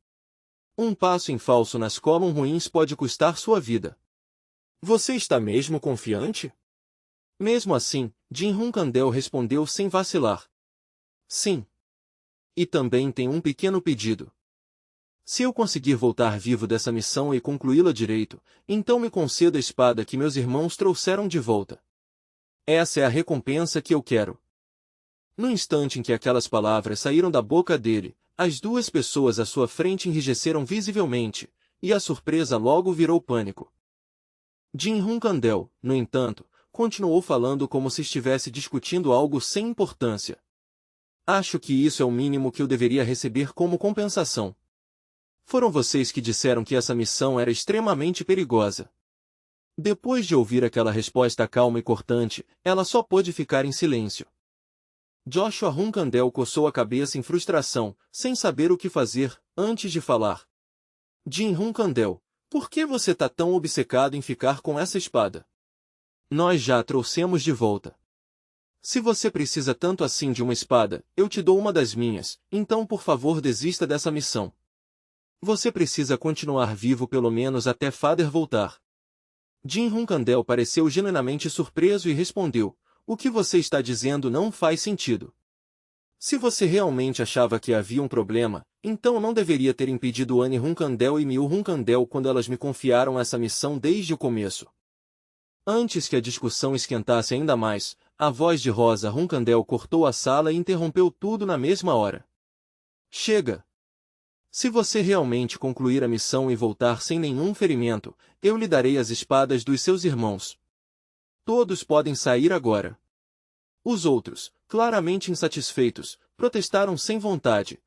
Um passo em falso nas columns ruins pode custar sua vida. Você está mesmo confiante? Mesmo assim, Jim Runkandel respondeu sem vacilar. Sim. E também tem um pequeno pedido. Se eu conseguir voltar vivo dessa missão e concluí-la direito, então me conceda a espada que meus irmãos trouxeram de volta. Essa é a recompensa que eu quero. No instante em que aquelas palavras saíram da boca dele, as duas pessoas à sua frente enrijeceram visivelmente, e a surpresa logo virou pânico. Jim Runkandel, no entanto, continuou falando como se estivesse discutindo algo sem importância. Acho que isso é o mínimo que eu deveria receber como compensação. Foram vocês que disseram que essa missão era extremamente perigosa. Depois de ouvir aquela resposta calma e cortante, ela só pôde ficar em silêncio. Joshua Runkandel coçou a cabeça em frustração, sem saber o que fazer, antes de falar. Jim Runkandel, por que você tá tão obcecado em ficar com essa espada? Nós já a trouxemos de volta. Se você precisa tanto assim de uma espada, eu te dou uma das minhas, então por favor desista dessa missão. Você precisa continuar vivo pelo menos até Father voltar. Jim Runkandel pareceu genuinamente surpreso e respondeu, o que você está dizendo não faz sentido. Se você realmente achava que havia um problema, então não deveria ter impedido Anne Runkandel e Miu Runkandel quando elas me confiaram essa missão desde o começo. Antes que a discussão esquentasse ainda mais, a voz de Rosa Runkandel cortou a sala e interrompeu tudo na mesma hora. Chega! Se você realmente concluir a missão e voltar sem nenhum ferimento, eu lhe darei as espadas dos seus irmãos. Todos podem sair agora. Os outros, claramente insatisfeitos, protestaram sem vontade,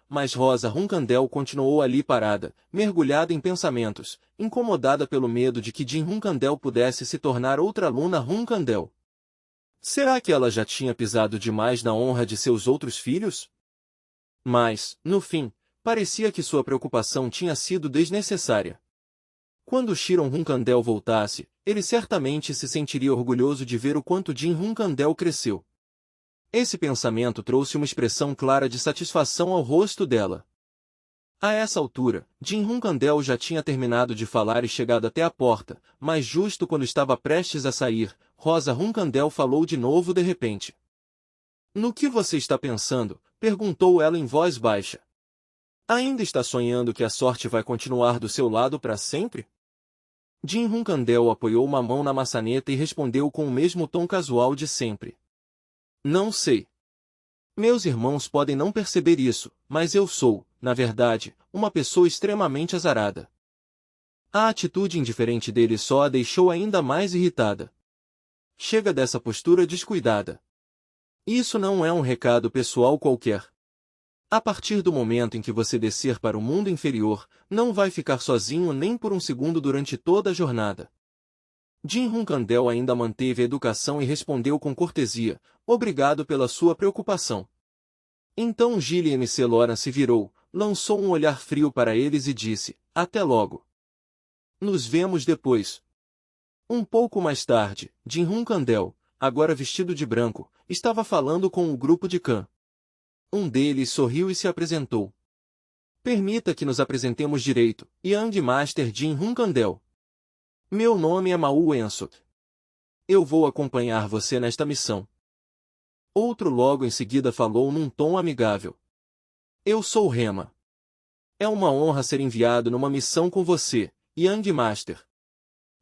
mas Rosa Runkandel continuou ali parada, mergulhada em pensamentos, incomodada pelo medo de que Jim Runkandel pudesse se tornar outra Luna Runkandel. Será que ela já tinha pisado demais na honra de seus outros filhos? Mas, no fim, parecia que sua preocupação tinha sido desnecessária. Quando Chiron Runkandel voltasse, ele certamente se sentiria orgulhoso de ver o quanto Jim Runkandel cresceu. Esse pensamento trouxe uma expressão clara de satisfação ao rosto dela. A essa altura, Jim Runkandel já tinha terminado de falar e chegado até a porta, mas justo quando estava prestes a sair, Rosa Runkandel falou de novo de repente. No que você está pensando? Perguntou ela em voz baixa. Ainda está sonhando que a sorte vai continuar do seu lado para sempre? Jim Hunkandel apoiou uma mão na maçaneta e respondeu com o mesmo tom casual de sempre. Não sei. Meus irmãos podem não perceber isso, mas eu sou, na verdade, uma pessoa extremamente azarada. A atitude indiferente dele só a deixou ainda mais irritada. Chega dessa postura descuidada. Isso não é um recado pessoal qualquer. A partir do momento em que você descer para o mundo inferior, não vai ficar sozinho nem por um segundo durante toda a jornada. Jim Hunkandel ainda manteve a educação e respondeu com cortesia, obrigado pela sua preocupação. Então Gillian MC Loran se virou, lançou um olhar frio para eles e disse, até logo. Nos vemos depois. Um pouco mais tarde, Jim Hunkandel, agora vestido de branco, estava falando com o grupo de Khan. Um deles sorriu e se apresentou. Permita que nos apresentemos direito, Young Master Jim Hunkandel. Meu nome é Mau Ensok. Eu vou acompanhar você nesta missão. Outro logo em seguida falou num tom amigável. Eu sou Rema. É uma honra ser enviado numa missão com você, Young Master.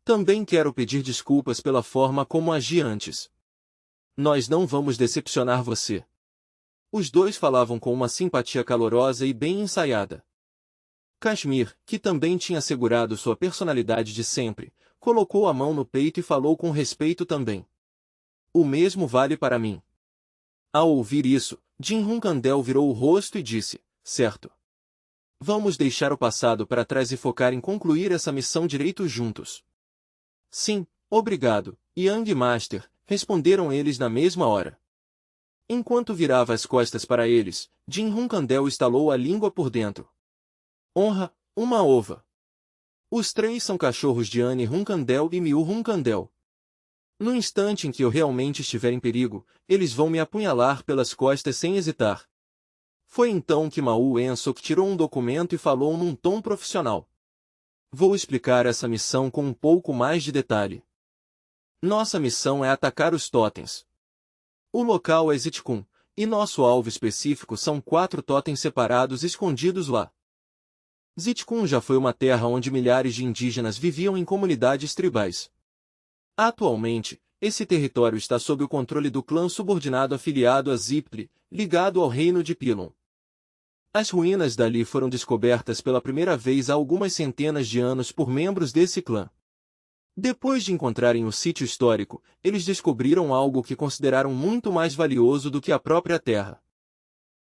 Também quero pedir desculpas pela forma como agi antes. Nós não vamos decepcionar você. Os dois falavam com uma simpatia calorosa e bem ensaiada. Kashmir, que também tinha segurado sua personalidade de sempre, colocou a mão no peito e falou com respeito também. O mesmo vale para mim. Ao ouvir isso, Jim Hunkandel virou o rosto e disse, certo. Vamos deixar o passado para trás e focar em concluir essa missão direito juntos. Sim, obrigado, Young Master, responderam eles na mesma hora. Enquanto virava as costas para eles, Jim Hunkandel estalou a língua por dentro. Honra, uma ova. Os três são cachorros de Anne Hunkandel e Miu Hunkandel. No instante em que eu realmente estiver em perigo, eles vão me apunhalar pelas costas sem hesitar. Foi então que Mau Ensok tirou um documento e falou num tom profissional. Vou explicar essa missão com um pouco mais de detalhe. Nossa missão é atacar os totens. O local é Zitkun, e nosso alvo específico são 4 totens separados escondidos lá. Zitkun já foi uma terra onde milhares de indígenas viviam em comunidades tribais. Atualmente, esse território está sob o controle do clã subordinado afiliado a Zipli, ligado ao reino de Pilon. As ruínas dali foram descobertas pela primeira vez há algumas centenas de anos por membros desse clã. Depois de encontrarem o sítio histórico, eles descobriram algo que consideraram muito mais valioso do que a própria terra.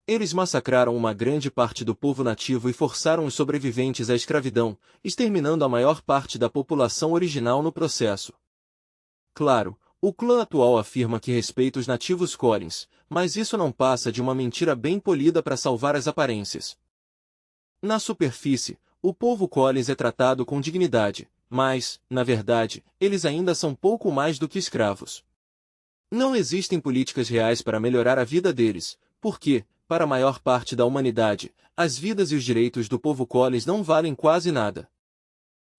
Eles massacraram uma grande parte do povo nativo e forçaram os sobreviventes à escravidão, exterminando a maior parte da população original no processo. Claro, o clã atual afirma que respeita os nativos Collins, mas isso não passa de uma mentira bem polida para salvar as aparências. Na superfície, o povo Collins é tratado com dignidade, mas, na verdade, eles ainda são pouco mais do que escravos. Não existem políticas reais para melhorar a vida deles, porque, para a maior parte da humanidade, as vidas e os direitos do povo Collins não valem quase nada.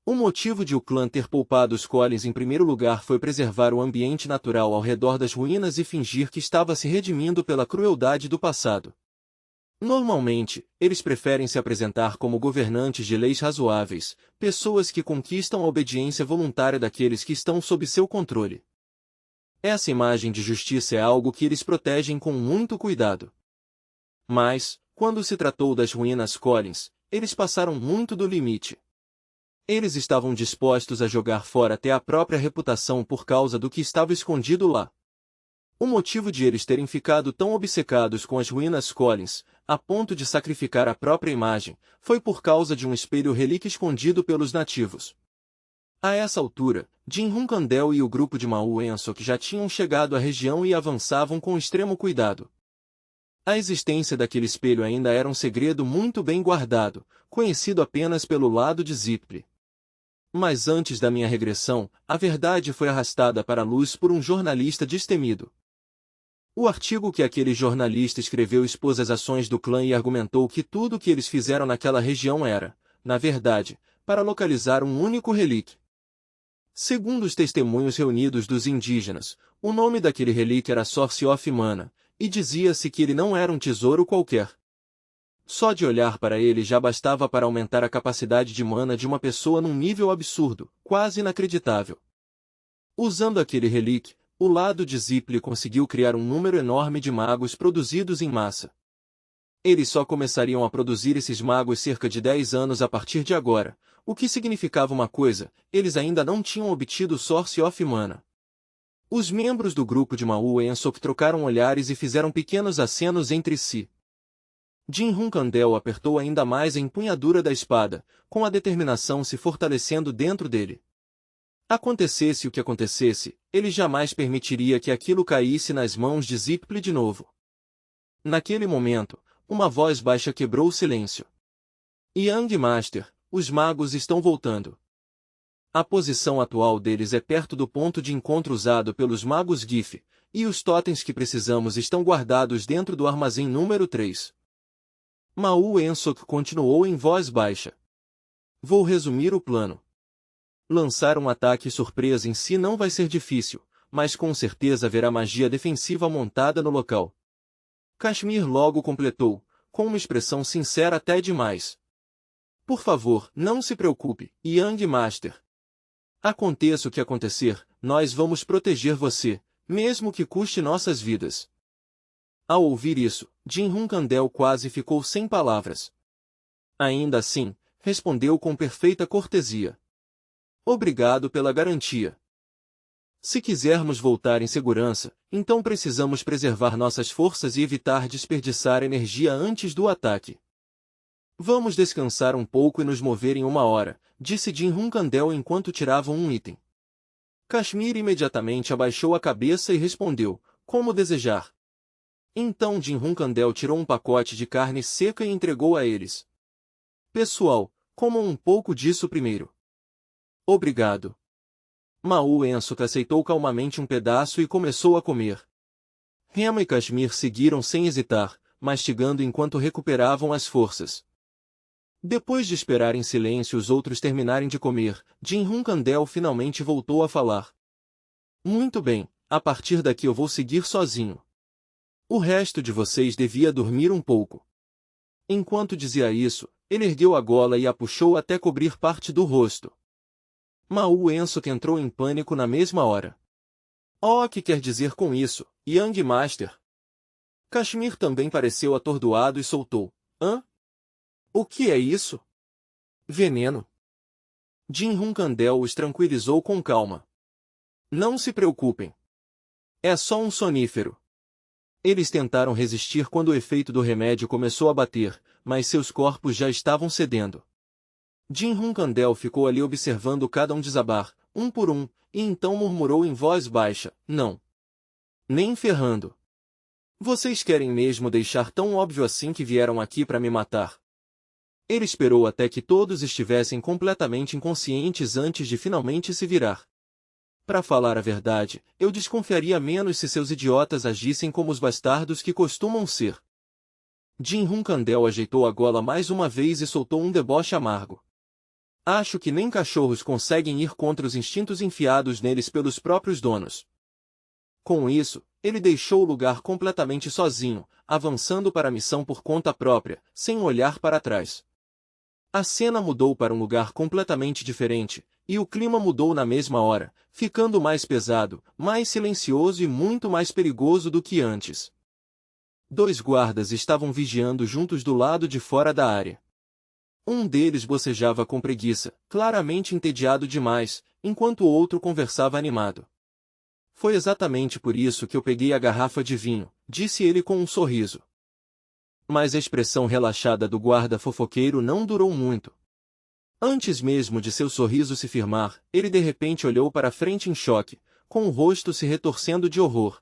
O motivo de o clã ter poupado os Collins em primeiro lugar foi preservar o ambiente natural ao redor das ruínas e fingir que estava se redimindo pela crueldade do passado. Normalmente, eles preferem se apresentar como governantes de leis razoáveis, pessoas que conquistam a obediência voluntária daqueles que estão sob seu controle. Essa imagem de justiça é algo que eles protegem com muito cuidado. Mas, quando se tratou das ruínas Collins, eles passaram muito do limite. Eles estavam dispostos a jogar fora até a própria reputação por causa do que estava escondido lá. O motivo de eles terem ficado tão obcecados com as ruínas Collins, a ponto de sacrificar a própria imagem, foi por causa de um espelho relíquia escondido pelos nativos. A essa altura, Jim Hunkandel e o grupo de Mau Ensok já tinham chegado à região e avançavam com extremo cuidado. A existência daquele espelho ainda era um segredo muito bem guardado, conhecido apenas pelo lado de Zipri. Mas antes da minha regressão, a verdade foi arrastada para a luz por um jornalista destemido. O artigo que aquele jornalista escreveu expôs as ações do clã e argumentou que tudo o que eles fizeram naquela região era, na verdade, para localizar um único relíquio. Segundo os testemunhos reunidos dos indígenas, o nome daquele relíquio era Source of Mana, e dizia-se que ele não era um tesouro qualquer. Só de olhar para ele já bastava para aumentar a capacidade de mana de uma pessoa num nível absurdo, quase inacreditável. Usando aquele relic, o lado de Zipli conseguiu criar um número enorme de magos produzidos em massa. Eles só começariam a produzir esses magos cerca de 10 anos a partir de agora, o que significava uma coisa: eles ainda não tinham obtido Source of Mana. Os membros do grupo de Mao e Ensop trocaram olhares e fizeram pequenos acenos entre si. Jin Hunkandel apertou ainda mais a empunhadura da espada, com a determinação se fortalecendo dentro dele. Acontecesse o que acontecesse, ele jamais permitiria que aquilo caísse nas mãos de Zipli de novo. Naquele momento, uma voz baixa quebrou o silêncio. Young Master, os magos estão voltando. A posição atual deles é perto do ponto de encontro usado pelos magos Gif, e os totens que precisamos estão guardados dentro do armazém número 3. Mao Ensok continuou em voz baixa. Vou resumir o plano. Lançar um ataque surpresa em si não vai ser difícil, mas com certeza haverá magia defensiva montada no local. Kashmir logo completou, com uma expressão sincera até demais. Por favor, não se preocupe, Young Master. Aconteça o que acontecer, nós vamos proteger você, mesmo que custe nossas vidas. Ao ouvir isso, Jin Hunkandel quase ficou sem palavras. Ainda assim, respondeu com perfeita cortesia. Obrigado pela garantia. Se quisermos voltar em segurança, então precisamos preservar nossas forças e evitar desperdiçar energia antes do ataque. Vamos descansar um pouco e nos mover em 1 hora, disse Jin Hunkandel enquanto tiravam um item. Kashmir imediatamente abaixou a cabeça e respondeu, como desejar. Então Jin Hunkandel tirou um pacote de carne seca e entregou a eles. Pessoal, comam um pouco disso primeiro. Obrigado. Mao Ensok aceitou calmamente um pedaço e começou a comer. Rema e Kashmir seguiram sem hesitar, mastigando enquanto recuperavam as forças. Depois de esperar em silêncio os outros terminarem de comer, Jin Hunkandel finalmente voltou a falar. Muito bem, a partir daqui eu vou seguir sozinho. O resto de vocês devia dormir um pouco. Enquanto dizia isso, ele ergueu a gola e a puxou até cobrir parte do rosto. Mao Ensok entrou em pânico na mesma hora. Oh, que quer dizer com isso, Young Master? Kashmir também pareceu atordoado e soltou. Hã? O que é isso? Veneno. Jin Hunkandel os tranquilizou com calma. Não se preocupem. É só um sonífero. Eles tentaram resistir quando o efeito do remédio começou a bater, mas seus corpos já estavam cedendo. Jin Hunkandel ficou ali observando cada um desabar, um por um, e então murmurou em voz baixa, não. Nem ferrando. Vocês querem mesmo deixar tão óbvio assim que vieram aqui para me matar? Ele esperou até que todos estivessem completamente inconscientes antes de finalmente se virar. Para falar a verdade, eu desconfiaria menos se seus idiotas agissem como os bastardos que costumam ser. Jin Hunkandel ajeitou a gola mais uma vez e soltou um deboche amargo. Acho que nem cachorros conseguem ir contra os instintos enfiados neles pelos próprios donos. Com isso, ele deixou o lugar completamente sozinho, avançando para a missão por conta própria, sem olhar para trás. A cena mudou para um lugar completamente diferente, e o clima mudou na mesma hora, ficando mais pesado, mais silencioso e muito mais perigoso do que antes. 2 guardas estavam vigiando juntos do lado de fora da área. Um deles bocejava com preguiça, claramente entediado demais, enquanto o outro conversava animado. Foi exatamente por isso que eu peguei a garrafa de vinho, disse ele com um sorriso. Mas a expressão relaxada do guarda fofoqueiro não durou muito. Antes mesmo de seu sorriso se firmar, ele de repente olhou para a frente em choque, com o rosto se retorcendo de horror.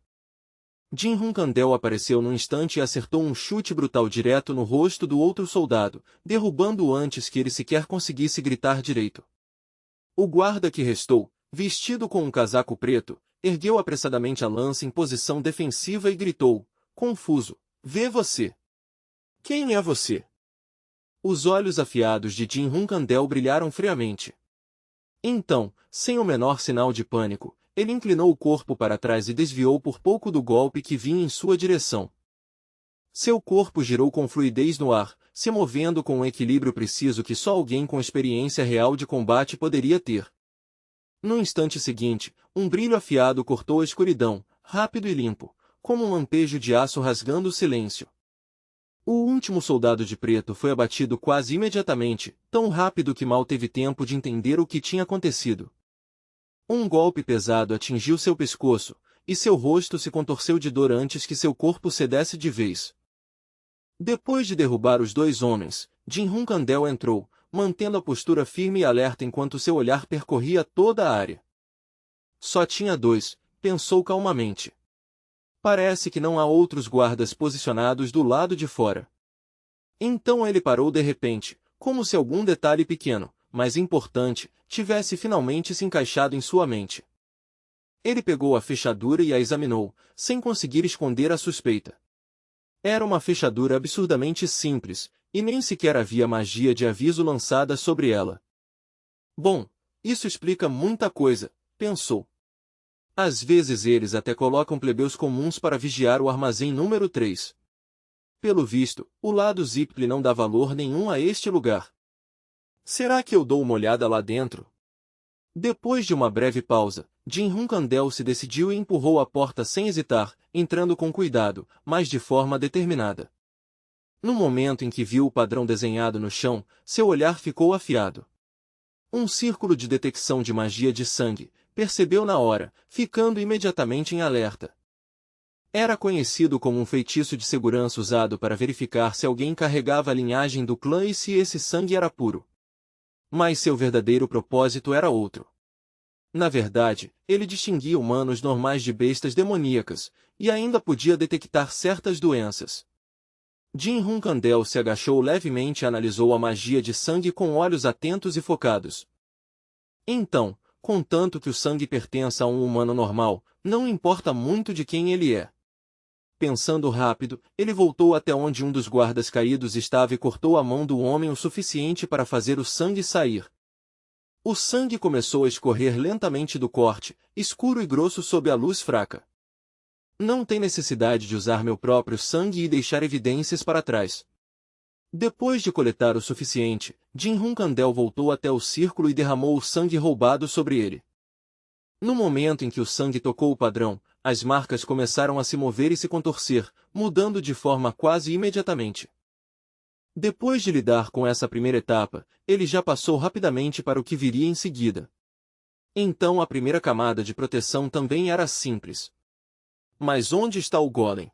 Jin Hunkandel apareceu num instante e acertou um chute brutal direto no rosto do outro soldado, derrubando-o antes que ele sequer conseguisse gritar direito. O guarda que restou, vestido com um casaco preto, ergueu apressadamente a lança em posição defensiva e gritou, confuso, vê você! Quem é você? Os olhos afiados de Jin Hunkandel brilharam friamente. Então, sem o menor sinal de pânico, ele inclinou o corpo para trás e desviou por pouco do golpe que vinha em sua direção. Seu corpo girou com fluidez no ar, se movendo com um equilíbrio preciso que só alguém com experiência real de combate poderia ter. No instante seguinte, um brilho afiado cortou a escuridão, rápido e limpo, como um lampejo de aço rasgando o silêncio. O último soldado de preto foi abatido quase imediatamente, tão rápido que mal teve tempo de entender o que tinha acontecido. Um golpe pesado atingiu seu pescoço, e seu rosto se contorceu de dor antes que seu corpo cedesse de vez. Depois de derrubar os dois homens, Jin Hunkandel entrou, mantendo a postura firme e alerta enquanto seu olhar percorria toda a área. Só tinha dois, pensou calmamente. Parece que não há outros guardas posicionados do lado de fora. Então ele parou de repente, como se algum detalhe pequeno, mas importante, tivesse finalmente se encaixado em sua mente. Ele pegou a fechadura e a examinou, sem conseguir esconder a suspeita. Era uma fechadura absurdamente simples, e nem sequer havia magia de aviso lançada sobre ela. Bom, isso explica muita coisa, pensou. Às vezes eles até colocam plebeus comuns para vigiar o armazém número 3. Pelo visto, o lado Zipli não dá valor nenhum a este lugar. Será que eu dou uma olhada lá dentro? Depois de uma breve pausa, Jin Hunkandel se decidiu e empurrou a porta sem hesitar, entrando com cuidado, mas de forma determinada. No momento em que viu o padrão desenhado no chão, seu olhar ficou afiado. Um círculo de detecção de magia de sangue, percebeu na hora, ficando imediatamente em alerta. Era conhecido como um feitiço de segurança usado para verificar se alguém carregava a linhagem do clã e se esse sangue era puro. Mas seu verdadeiro propósito era outro. Na verdade, ele distinguia humanos normais de bestas demoníacas, e ainda podia detectar certas doenças. Jin Hunkandel se agachou levemente e analisou a magia de sangue com olhos atentos e focados. Então, contanto que o sangue pertença a um humano normal, não importa muito de quem ele é. Pensando rápido, ele voltou até onde um dos guardas caídos estava e cortou a mão do homem o suficiente para fazer o sangue sair. O sangue começou a escorrer lentamente do corte, escuro e grosso sob a luz fraca. Não tem necessidade de usar meu próprio sangue e deixar evidências para trás. Depois de coletar o suficiente, Jin Hunkandel voltou até o círculo e derramou o sangue roubado sobre ele. No momento em que o sangue tocou o padrão, as marcas começaram a se mover e se contorcer, mudando de forma quase imediatamente. Depois de lidar com essa primeira etapa, ele já passou rapidamente para o que viria em seguida. Então a primeira camada de proteção também era simples. Mas onde está o golem?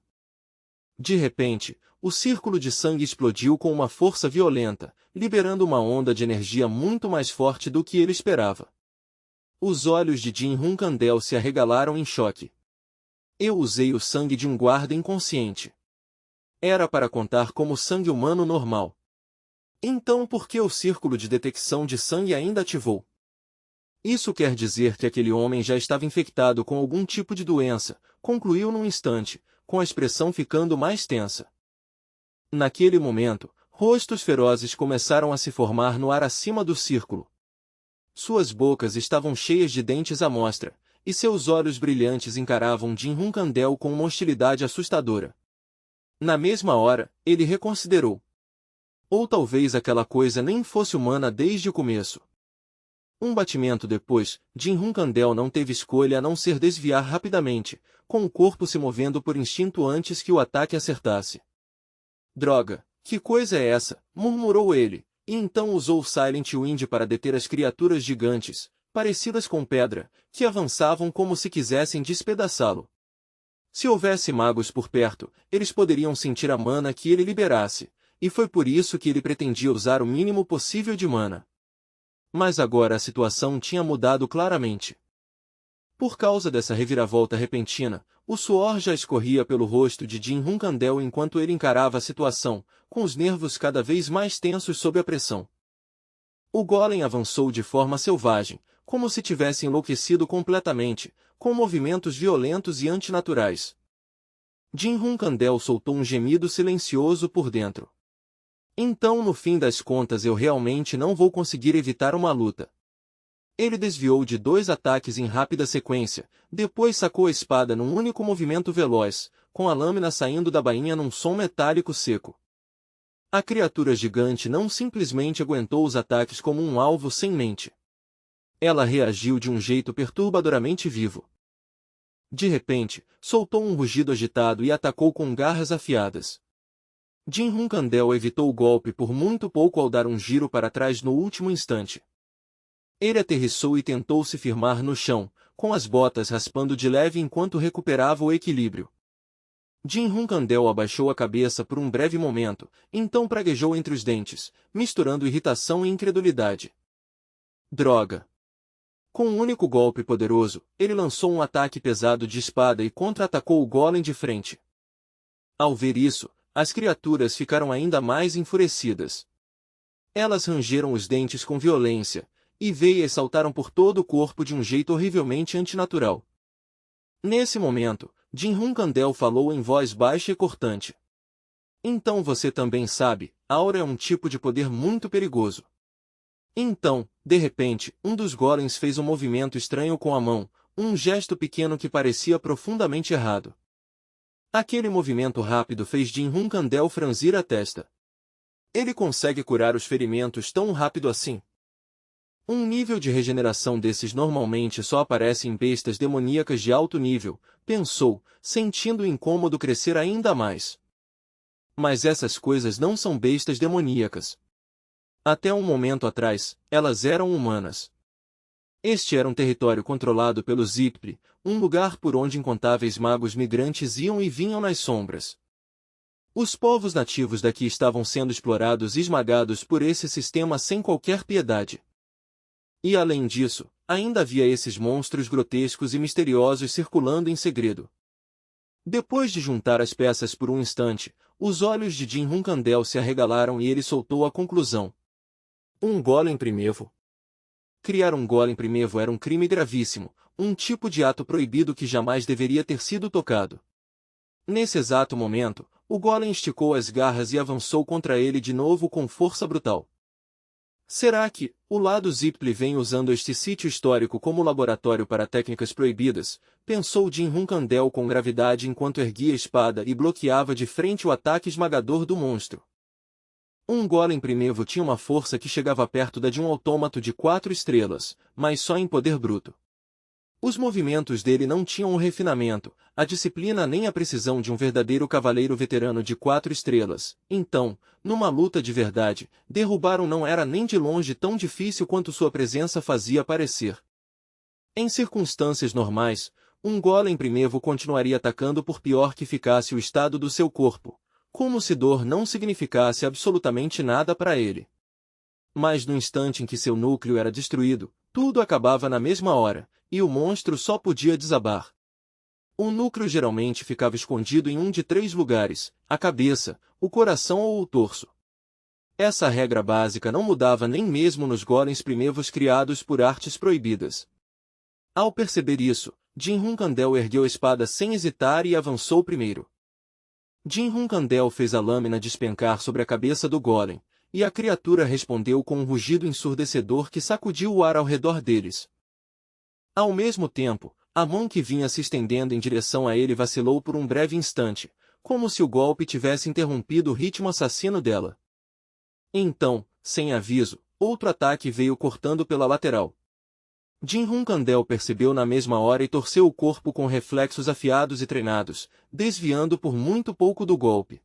De repente, o círculo de sangue explodiu com uma força violenta, liberando uma onda de energia muito mais forte do que ele esperava. Os olhos de Jin Hunkandel se arregalaram em choque. Eu usei o sangue de um guarda inconsciente. Era para contar como sangue humano normal. Então por que o círculo de detecção de sangue ainda ativou? Isso quer dizer que aquele homem já estava infectado com algum tipo de doença, concluiu num instante, com a expressão ficando mais tensa. Naquele momento, rostos ferozes começaram a se formar no ar acima do círculo. Suas bocas estavam cheias de dentes à mostra, e seus olhos brilhantes encaravam Jin Hunkandel com uma hostilidade assustadora. Na mesma hora, ele reconsiderou. Ou talvez aquela coisa nem fosse humana desde o começo. Um batimento depois, Jin Hunkandel não teve escolha a não ser desviar rapidamente, com o corpo se movendo por instinto antes que o ataque acertasse. Droga, que coisa é essa? Murmurou ele, e então usou Silent Wind para deter as criaturas gigantes, parecidas com pedra, que avançavam como se quisessem despedaçá-lo. Se houvesse magos por perto, eles poderiam sentir a mana que ele liberasse, e foi por isso que ele pretendia usar o mínimo possível de mana. Mas agora a situação tinha mudado claramente. Por causa dessa reviravolta repentina, o suor já escorria pelo rosto de Jin Hunkandel enquanto ele encarava a situação, com os nervos cada vez mais tensos sob a pressão. O golem avançou de forma selvagem, como se tivesse enlouquecido completamente, com movimentos violentos e antinaturais. Jin Hunkandel soltou um gemido silencioso por dentro. Então no fim das contas eu realmente não vou conseguir evitar uma luta. Ele desviou de 2 ataques em rápida sequência, depois sacou a espada num único movimento veloz, com a lâmina saindo da bainha num som metálico seco. A criatura gigante não simplesmente aguentou os ataques como um alvo sem mente. Ela reagiu de um jeito perturbadoramente vivo. De repente, soltou um rugido agitado e atacou com garras afiadas. Jin Hunkandel evitou o golpe por muito pouco ao dar um giro para trás no último instante. Ele aterrissou e tentou se firmar no chão, com as botas raspando de leve enquanto recuperava o equilíbrio. Jin Hunkandel abaixou a cabeça por um breve momento, então praguejou entre os dentes, misturando irritação e incredulidade. Droga! Com um único golpe poderoso, ele lançou um ataque pesado de espada e contra-atacou o golem de frente. Ao ver isso, as criaturas ficaram ainda mais enfurecidas. Elas rangeram os dentes com violência, e veias saltaram por todo o corpo de um jeito horrivelmente antinatural. Nesse momento, Jin Hunkandel falou em voz baixa e cortante. Então você também sabe, Aura é um tipo de poder muito perigoso. Então, de repente, um dos golems fez um movimento estranho com a mão, um gesto pequeno que parecia profundamente errado. Aquele movimento rápido fez Jin Hunkandel franzir a testa. Ele consegue curar os ferimentos tão rápido assim? Um nível de regeneração desses normalmente só aparece em bestas demoníacas de alto nível, pensou, sentindo o incômodo crescer ainda mais. Mas essas coisas não são bestas demoníacas. Até um momento atrás, elas eram humanas. Este era um território controlado pelos Zipri, um lugar por onde incontáveis magos migrantes iam e vinham nas sombras. Os povos nativos daqui estavam sendo explorados e esmagados por esse sistema sem qualquer piedade. E além disso, ainda havia esses monstros grotescos e misteriosos circulando em segredo. Depois de juntar as peças por um instante, os olhos de Jin Hunkandel se arregalaram e ele soltou a conclusão. Um golem primevo. Criar um golem primevo era um crime gravíssimo, um tipo de ato proibido que jamais deveria ter sido tocado. Nesse exato momento, o golem esticou as garras e avançou contra ele de novo com força brutal. Será que o lado Zipli vem usando este sítio histórico como laboratório para técnicas proibidas? Pensou Jin Hunkandel com gravidade enquanto erguia a espada e bloqueava de frente o ataque esmagador do monstro. Um golem primevo tinha uma força que chegava perto da de um autômato de 4 estrelas, mas só em poder bruto. Os movimentos dele não tinham o refinamento, a disciplina nem a precisão de um verdadeiro cavaleiro veterano de 4 estrelas. Então, numa luta de verdade, derrubar um não era nem de longe tão difícil quanto sua presença fazia parecer. Em circunstâncias normais, um golem primevo continuaria atacando por pior que ficasse o estado do seu corpo, como se dor não significasse absolutamente nada para ele. Mas no instante em que seu núcleo era destruído, tudo acabava na mesma hora, e o monstro só podia desabar. O núcleo geralmente ficava escondido em um de 3 lugares, a cabeça, o coração ou o torso. Essa regra básica não mudava nem mesmo nos golems primevos criados por artes proibidas. Ao perceber isso, Jin Hunkandel ergueu a espada sem hesitar e avançou primeiro. Jin Hunkandel fez a lâmina despencar sobre a cabeça do golem, e a criatura respondeu com um rugido ensurdecedor que sacudiu o ar ao redor deles. Ao mesmo tempo, a mão que vinha se estendendo em direção a ele vacilou por um breve instante, como se o golpe tivesse interrompido o ritmo assassino dela. Então, sem aviso, outro ataque veio cortando pela lateral. Jin Hunkandel percebeu na mesma hora e torceu o corpo com reflexos afiados e treinados, desviando por muito pouco do golpe.